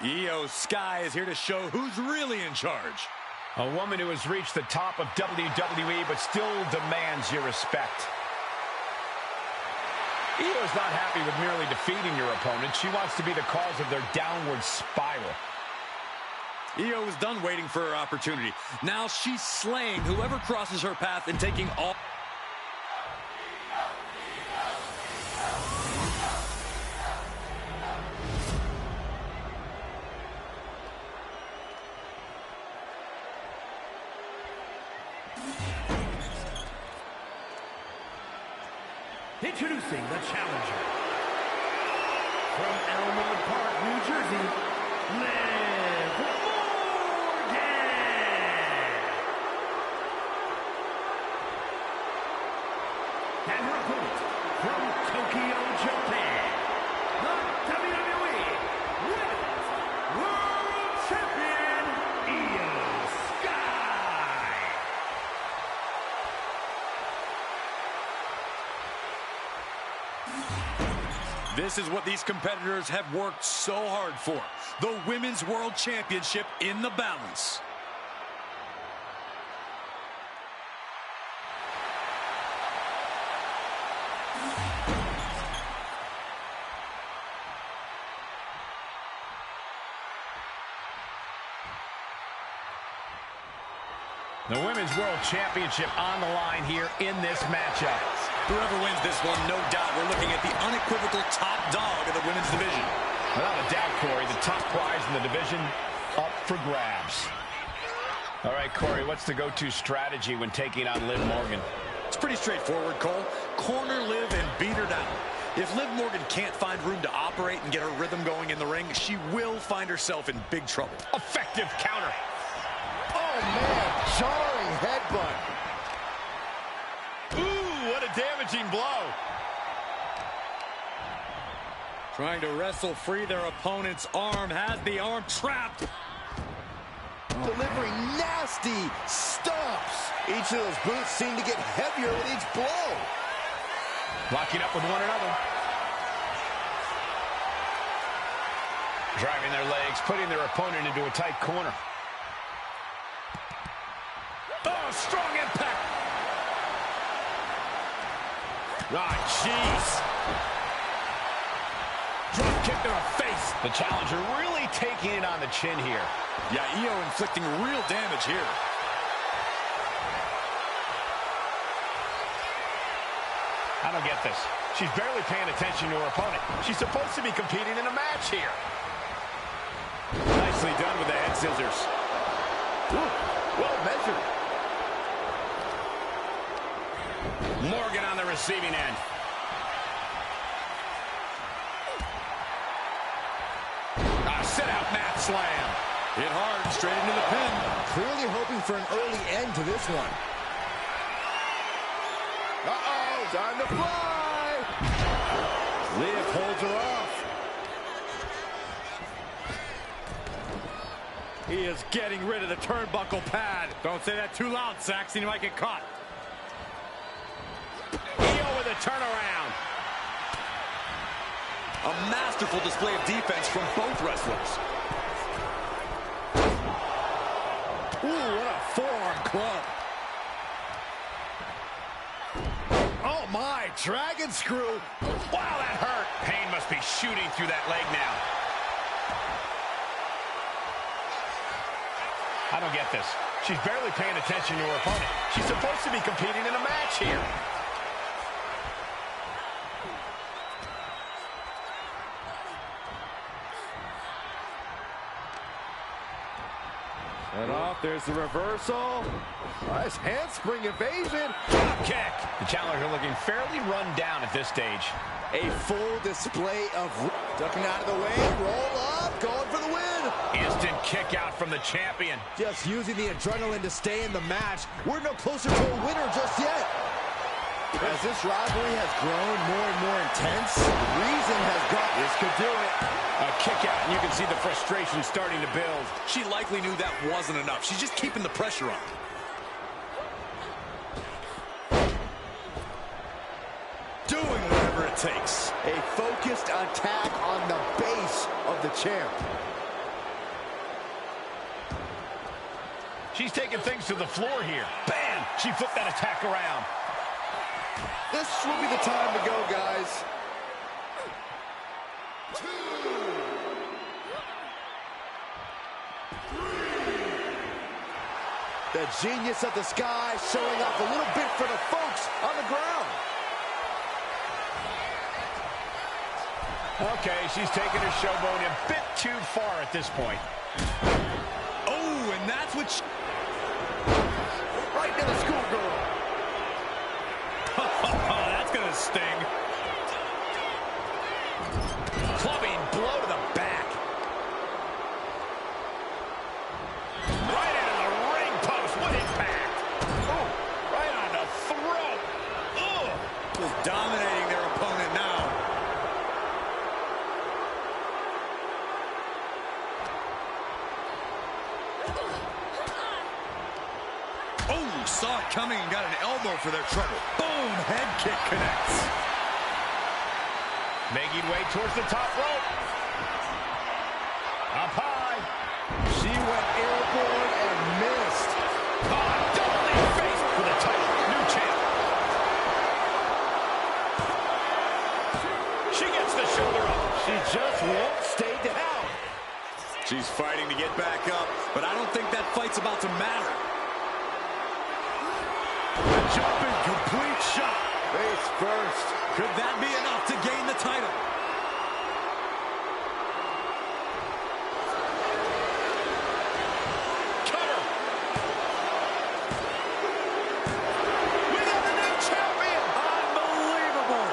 Io Sky is here to show who's really in charge. A woman who has reached the top of WWE but still demands your respect. Io's not happy with merely defeating your opponent. She wants to be the cause of their downward spiral. Io was done waiting for her opportunity. Now she's slaying whoever crosses her path and taking all... Introducing the challenger from Elmwood Park, New Jersey, Liv Morgan. And her opponent from Tokyo, Japan, the WWE Women's World Champion, Io Sky. This is what these competitors have worked so hard for. The Women's World Championship in the balance. The Women's World Championship on the line here in this matchup. Whoever wins this one, no doubt, we're looking at the unequivocal top dog of the women's division. Without a doubt, Corey, the top prize in the division up for grabs. All right, Corey, what's the go-to strategy when taking on Liv Morgan? It's pretty straightforward, Cole. Corner Liv and beat her down. If Liv Morgan can't find room to operate and get her rhythm going in the ring, she will find herself in big trouble. Effective counter. Oh, man, jarring headbutt. Ooh, what a damaging blow. Trying to wrestle free their opponent's arm, has the arm trapped. Delivering nasty stomps. Each of those boots seem to get heavier with each blow. Locking up with one another. Driving their legs, putting their opponent into a tight corner. Oh, strong impact. Ah, jeez. Drop kick to the face. The challenger really taking it on the chin here. Yeah, Io inflicting real damage here. I don't get this. She's barely paying attention to her opponent. She's supposed to be competing in a match here. Nicely done with the head scissors. Ooh, well measured. Morgan on the receiving end. Sit-out mat slam. Hit hard, straight into the pin. Clearly hoping for an early end to this one. Uh-oh, time to fly. Liv holds her off. He is getting rid of the turnbuckle pad. Don't say that too loud, Saxon. You might get caught. Io with a turnaround. A masterful display of defense from both wrestlers. Ooh, what a forearm club. Oh, my. Dragon screw. Wow, that hurt. Pain must be shooting through that leg now. I don't get this. She's barely paying attention to her opponent. She's supposed to be competing in a match here. And off, there's the reversal. Nice handspring evasion. Drop kick. The challenger looking fairly run down at this stage. A full display of ducking out of the way, roll up, going for the win. Instant kick out from the champion. Just using the adrenaline to stay in the match. We're no closer to a winner just yet. As this rivalry has grown more and more intense, reason has got this could do it. A kick out, and you can see the frustration starting to build. She likely knew that wasn't enough. She's just keeping the pressure on. Doing whatever it takes. A focused attack on the base of the champ. She's taking things to the floor here. Bam! She flipped that attack around. This will be the time to go, guys. The genius of the sky showing off a little bit for the folks on the ground. Okay, she's taking her showboat a bit too far at this point. Oh, and that's what she... Right to the schoolgirl. Oh, that's gonna sting. Clubbing blow to the back. Right into the ring post. What impact. Oh, right on the throat. Oh. Just dominating their opponent now. Oh, saw it coming and got an elbow for their trouble. Boom, head kick connects. Making way towards the top rope. Up high. She went airborne and missed. Double knee face for the title. New champ. She gets the shoulder up. She just won't stay down. She's fighting to get back up, but I don't think that fight's about to matter. A jumping complete shot. Face first. Could that be enough to gain the title? Cover. We got the new champion. Unbelievable.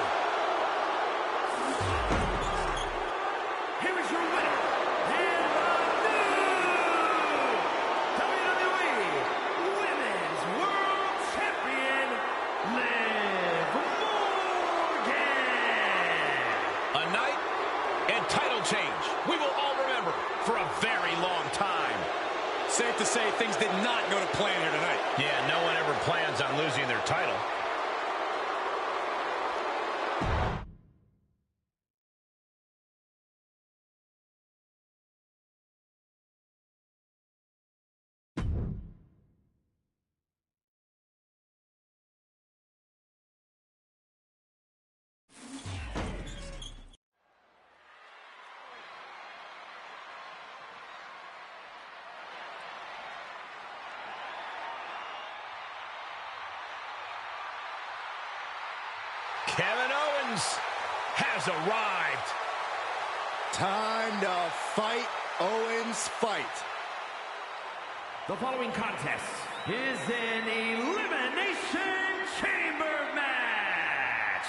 Here is your winner, and the new WWE Women's World Champion, Liv Morgan. A night and title change we will all remember for a very long time. Safe to say things did not go to plan here tonight. Yeah, no one ever plans on losing their title. Owens has arrived. Time to fight, Owens, fight. The following contest is an Elimination Chamber match.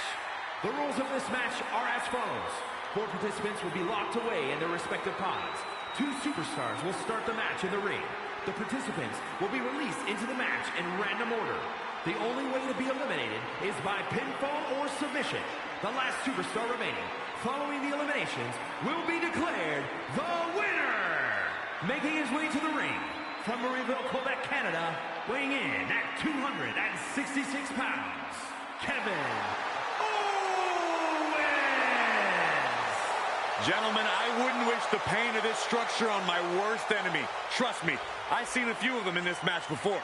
The rules of this match are as follows. 4 participants will be locked away in their respective pods. 2 superstars will start the match in the ring. The participants will be released into the match in random order. The only way to be eliminated is by pinfall or submission. The last superstar remaining, following the eliminations, will be declared the winner. Making his way to the ring, from Marieville, Quebec, Canada, weighing in at 266 pounds, Kevin Owens! Gentlemen, I wouldn't wish the pain of this structure on my worst enemy. Trust me, I've seen a few of them in this match before.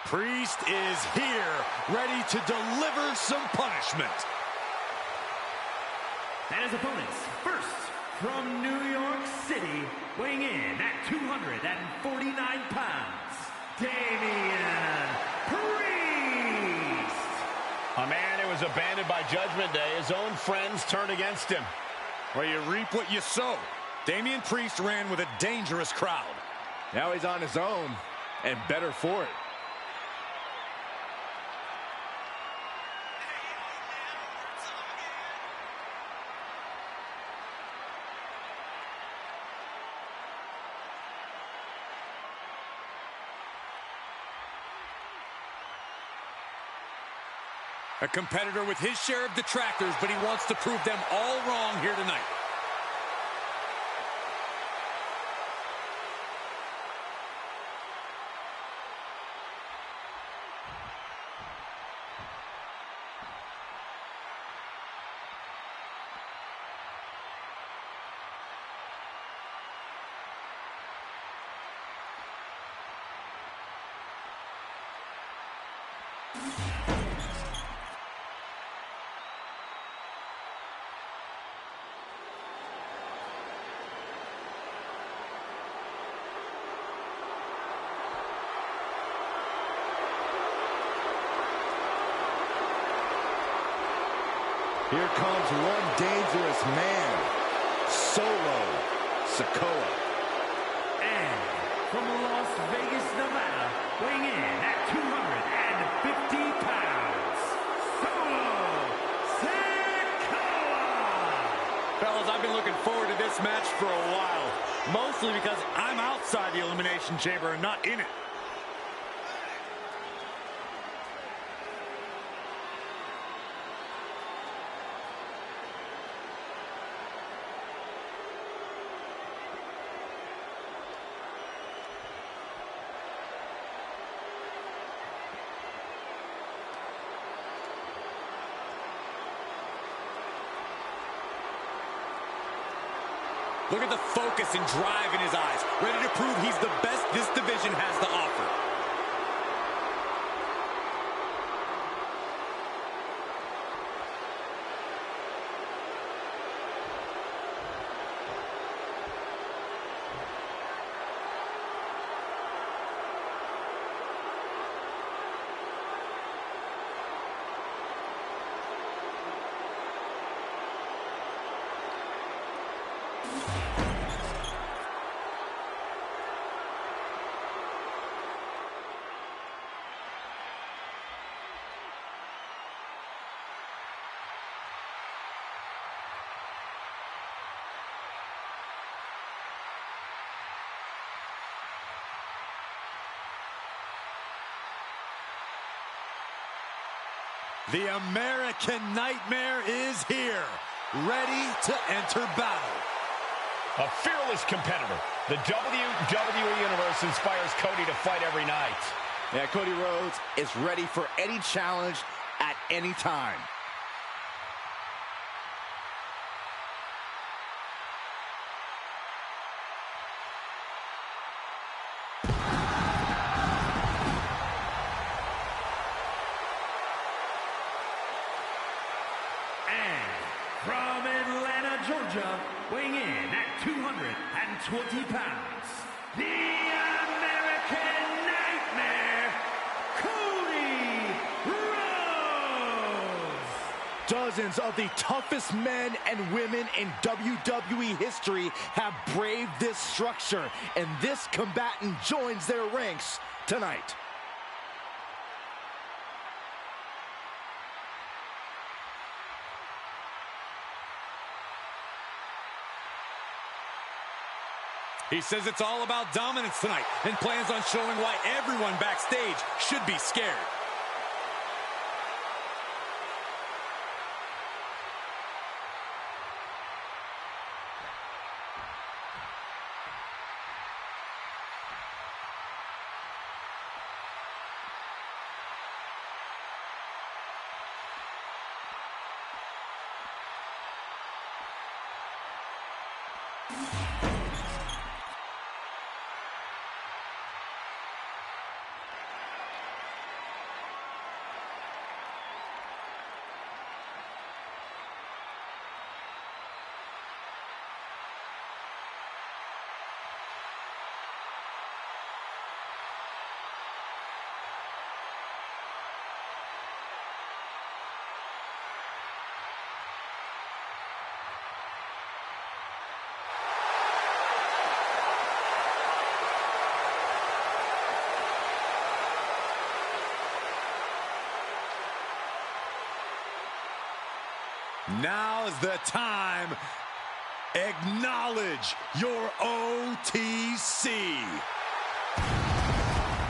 Priest is here, ready to deliver some punishment. And his opponents, first from New York City, weighing in at 249 pounds, Damian Priest. A man who was abandoned by Judgment Day. His own friends turned against him. Well, you reap what you sow. Damian Priest ran with a dangerous crowd. Now he's on his own, and better for it. A competitor with his share of detractors, but he wants to prove them all wrong here tonight. Here comes one dangerous man, Solo Sikoa. And from Las Vegas, Nevada, weighing in at 250 pounds, Solo Sikoa. Fellas, I've been looking forward to this match for a while. Mostly because I'm outside the Elimination Chamber and not in it. Look at the focus and drive in his eyes, ready to prove he's the best this division has to offer. The American Nightmare is here, ready to enter battle. A fearless competitor. The WWE Universe inspires Cody to fight every night. Yeah, Cody Rhodes is ready for any challenge at any time. Georgia, weighing in at 220 pounds, the American Nightmare, Cody Rhodes. Dozens of the toughest men and women in WWE history have braved this structure, and this combatant joins their ranks tonight. He says it's all about dominance tonight and plans on showing why everyone backstage should be scared. Now's the time. Acknowledge your OTC.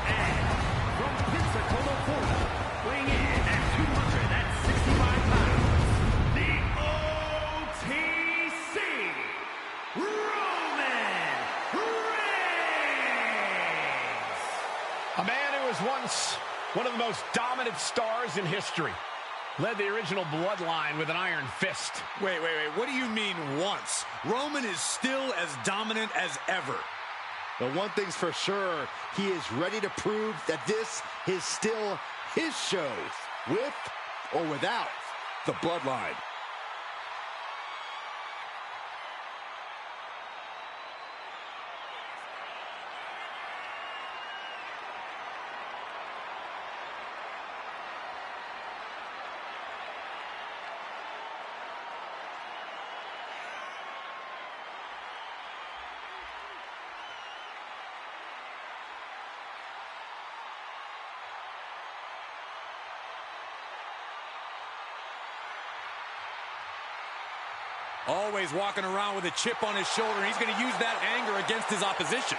And from Pensacola, Florida, weighing in at 265 pounds, the OTC, Roman Reigns. A man who was once one of the most dominant stars in history. Led the original bloodline with an iron fist. Wait. What do you mean once? Roman is still as dominant as ever. But one thing's for sure, he is ready to prove that this is still his show, with or without the bloodline. Always walking around with a chip on his shoulder. He's going to use that anger against his opposition.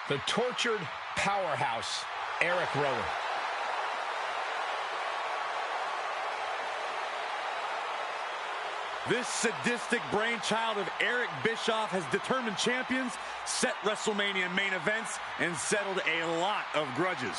The tortured powerhouse, Eric Rowan. This sadistic brainchild of Eric Bischoff has determined champions, set WrestleMania main events, and settled a lot of grudges.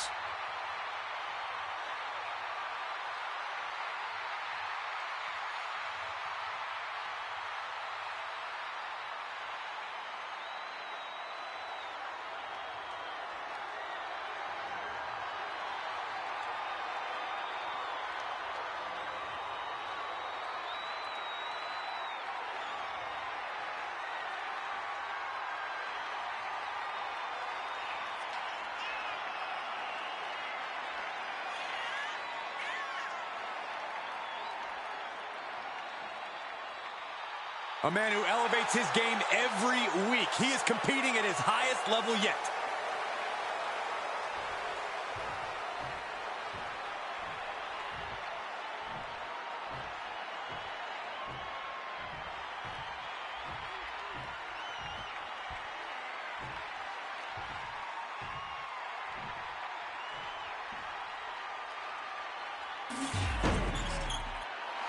A man who elevates his game every week. He is competing at his highest level yet.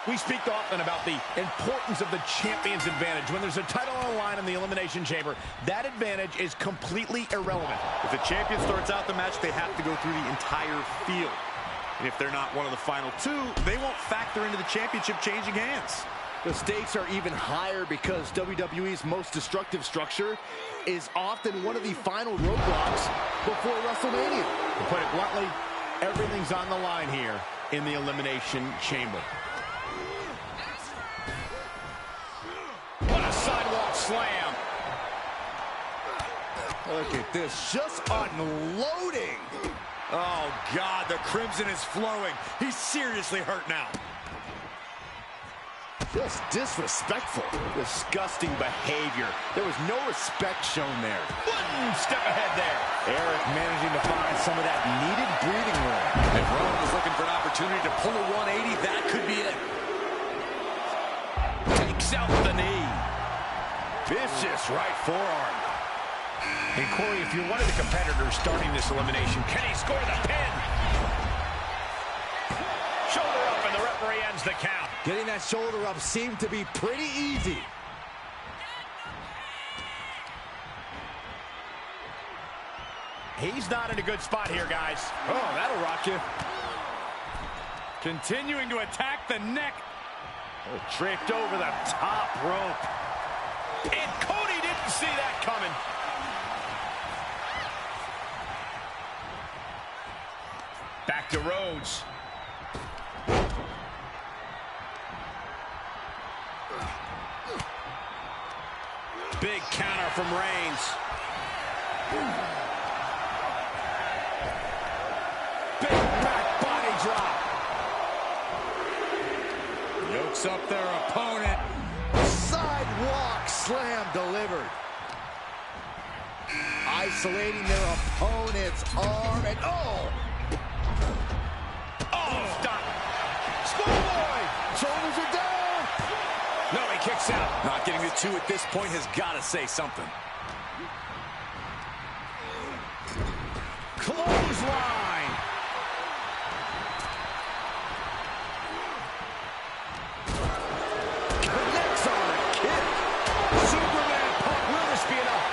We speak often about the importance of the champion's advantage. When there's a title on the line in the Elimination Chamber, that advantage is completely irrelevant. If the champion starts out the match, they have to go through the entire field. And if they're not one of the final two, they won't factor into the championship changing hands. The stakes are even higher because WWE's most destructive structure is often one of the final roadblocks before WrestleMania. To put it bluntly, everything's on the line here in the Elimination Chamber. What a sidewalk slam. Look at this, just unloading. Oh, God, the crimson is flowing. He's seriously hurt now. Just disrespectful. Disgusting behavior. There was no respect shown there. One step ahead there. Eric managing to find some of that needed breathing room. If Rowan was looking for an opportunity to pull a 180, that could be it. Takes out the knee. Vicious right forearm. And Corey, if you're one of the competitors starting this elimination, can he score the pin? Shoulder up and the referee ends the count. Getting that shoulder up seemed to be pretty easy. He's not in a good spot here, guys. Oh, that'll rock you. Continuing to attack the neck. Oh, draped over the top rope. And Cody didn't see that coming. Back to Rhodes. Big counter from Reigns. Big back body drop. Yokes up their opponent. Sidewalk slam delivered. Isolating their opponent's arm and oh! Oh, stop. Schoolboy! Shoulders are down! No, he kicks out. Not getting the two at this point has got to say something. Clothesline. Connects on a kick. Superman pump. Will this be enough?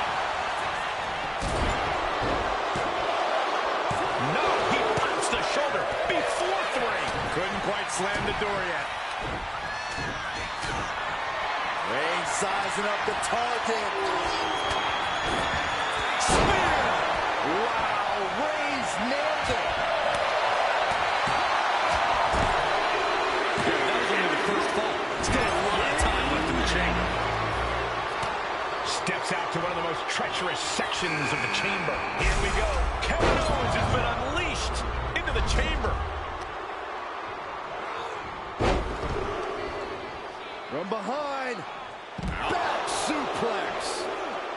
No, he pops the shoulder before three. Couldn't quite slam the door yet. Reigns sizing up the target. Spear. Wow, Reigns nailed it. Yeah, that was only the first fall. Still a lot of time left in the chamber. Steps out to one of the most treacherous sections of the chamber. Here we go. Kevin Owens has been unleashed into the chamber. From behind. Back suplex.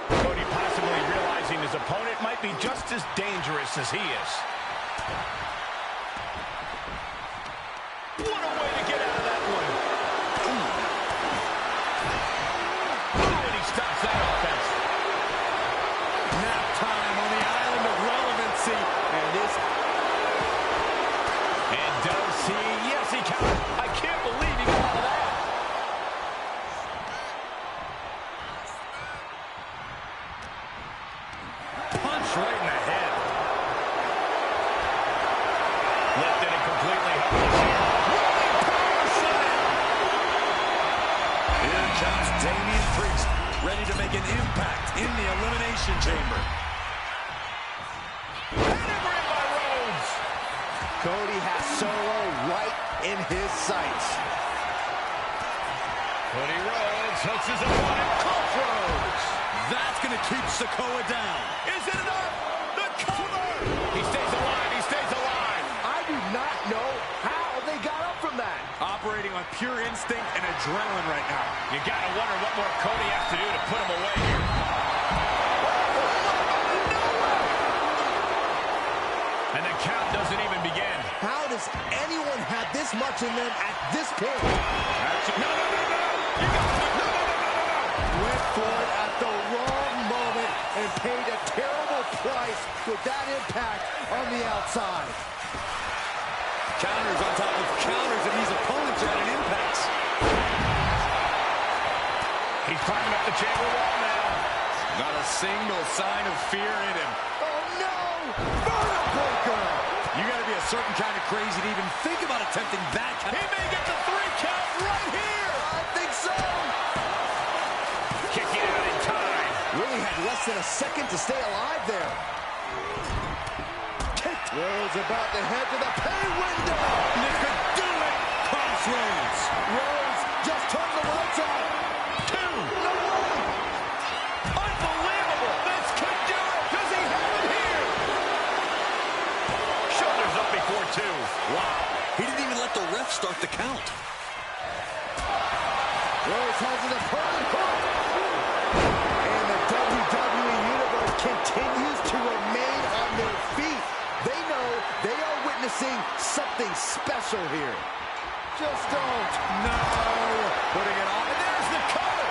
Cody possibly realizing his opponent might be just as dangerous as he is. What a way to get out of that one. Oh, and he stops that offense. Nap time on the island of relevancy. And this. And does he? Yes, he can. I can't believe he got out of that. Punch right in the head. Lifted and completely helpless here. Rolling power slam. Here comes Damian Priest, ready to make an impact in the Elimination Chamber. Pedigree by Rhodes. Cody has Solo right in his sights. Cody Rhodes hooks his opponent. Coach Rhodes. That's going to keep Sikoa down. Is it enough? The cover. He stays alive. He stays alive. I do not know how they got up from that. Operating on pure instinct and adrenaline right now. You gotta wonder what more Cody has to do to put him away here. And the count doesn't even begin. How does anyone have this much in them at this point? No. You got to, no. Went for it at the wrong moment and paid a terrible price with that impact on the outside. Counters on top of counters, and these opponents are at an impasse. He's climbing up the chamber wall now. Not a single sign of fear in him. Oh no! Vertical breaker! You got to be a certain kind of crazy to even think about attempting that kind. He may get the 3 count right here. I think so! Kicking out in time. Really had less than a second to stay alive there. Rhodes about to head to the pay window. They could do it. Crossroads. Rhodes just turned the lights on. 2. No way. Unbelievable. This could do it. Does he have it here? Shoulders up before 2. Wow. He didn't even let the ref start the count. Rhodes has an opponent hook. And the WWE Universe continues to remain on their feet. They know they are witnessing something special here. Just don't. No. Putting it on. And there's the cover.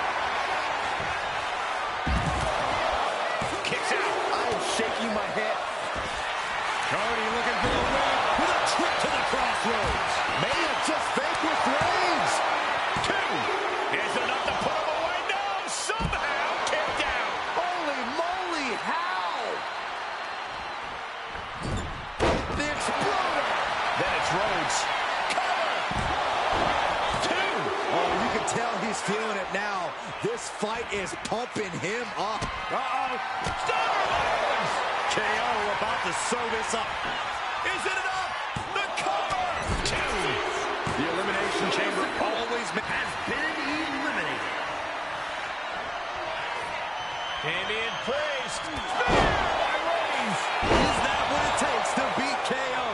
Kicks out. I am shaking my head. Cody looking for the win with a trip to the crossroads. May have just vanquished Reigns. 2. Is enough to put him away? No. Somehow kicked out. Holy moly, how? The Exploder. Then it's Rhodes. Cover. 2. Oh, you can tell he's feeling it now. This fight is pumping him up. Stars. KO about to sew this up. Is it enough? The cover. 2. The Elimination Chamber always Has been eliminated. Damien Priest. Spear by Reigns. Is that what it takes to beat KO?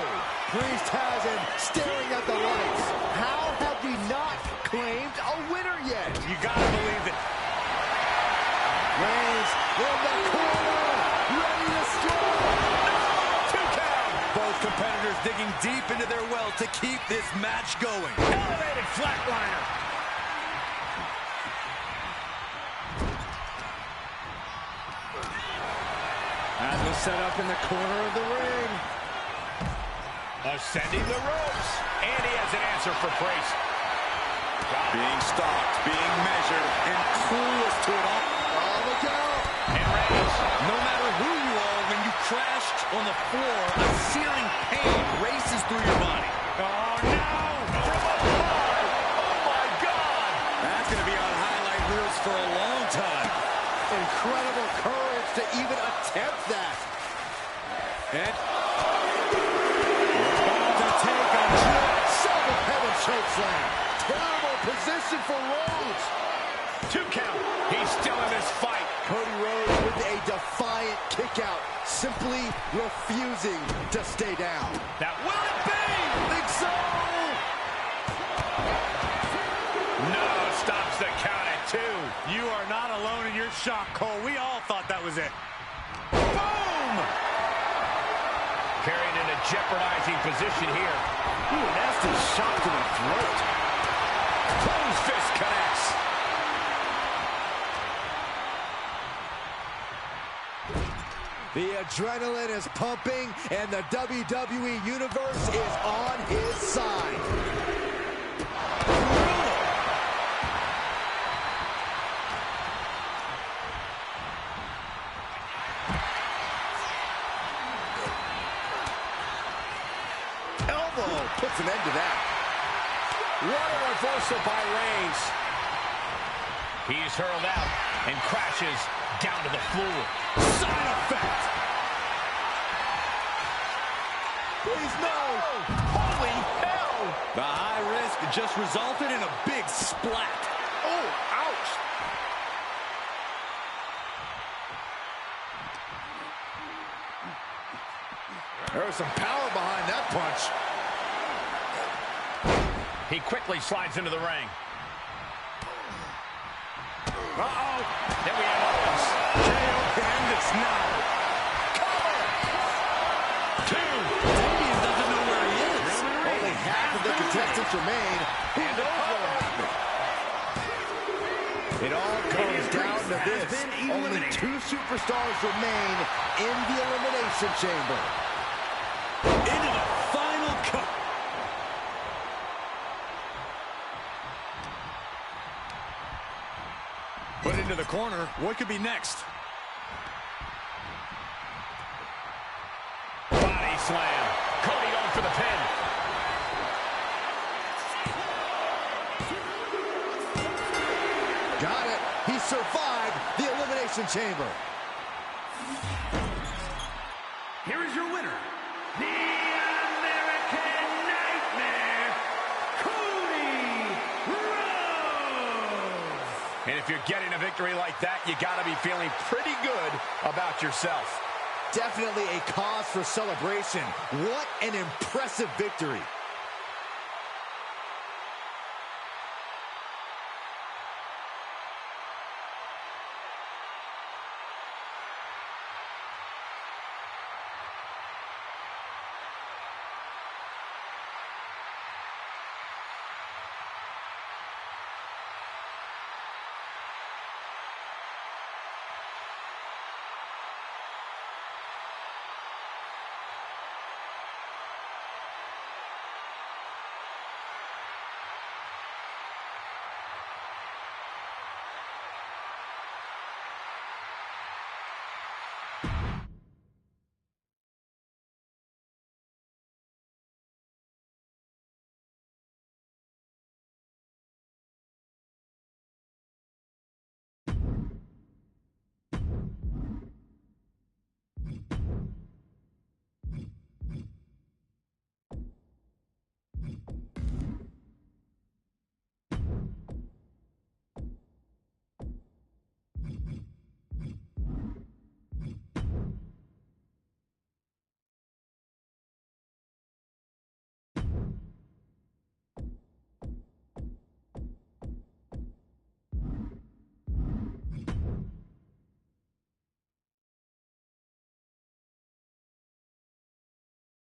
Priest has him staring at the lights. How have we not claimed a winner yet? You gotta believe that. Reigns in the corner, ready to strike. 2 count. Both competitors digging deep into their well to keep this match going. Elevated flatliner. As was set up in the corner of the ring. Ascending the ropes. And he has an answer for Priest. Being stalked, being measured, and clueless to it all. Oh, look out. And Reigns. No matter who you are, when you crash on the floor, a searing pain races through your body. Oh, no. From above. Oh, my God. That's going to be on highlight reels for a long time. Incredible courage to even attempt that. And About to take a trip. Son of heaven chokeslam. Terrible position for Rhodes. 2 count. He's still in this fight. Cody Rhodes with a defiant kickout, simply refusing to stay down. Now, will it be? Think so. No, stops the count at 2. you are not alone in your shock, Cole. We all thought that was it. Boom! Carried in a jeopardizing position here. Ooh, nasty shot to the throat. Closed fist connects. The adrenaline is pumping, and the WWE Universe is on his side. Elbow puts an end to that. What a reversal by Reigns. He's hurled out and crashes down to the floor. Side effect. Please no. Holy hell! The high risk just resulted in a big splat. Oh, ouch. There was some power behind that punch. He quickly slides into the ring. Uh-oh. Then we have Owens. KO end this now. Cover. 2. Damien doesn't know where he is. Only half of the contestants remain. And over. It all comes down to this. Only 2 superstars remain in the Elimination Chamber. Into the final cut. Put into the corner. What could be next? Body slam. Cody going for the pin. Got it. He survived the Elimination Chamber. Here is your winner, the American Nightmare, Cody Rhodes. And if you're getting a victory like that, you got to be feeling pretty good about yourself. Definitely a cause for celebration. What an impressive victory.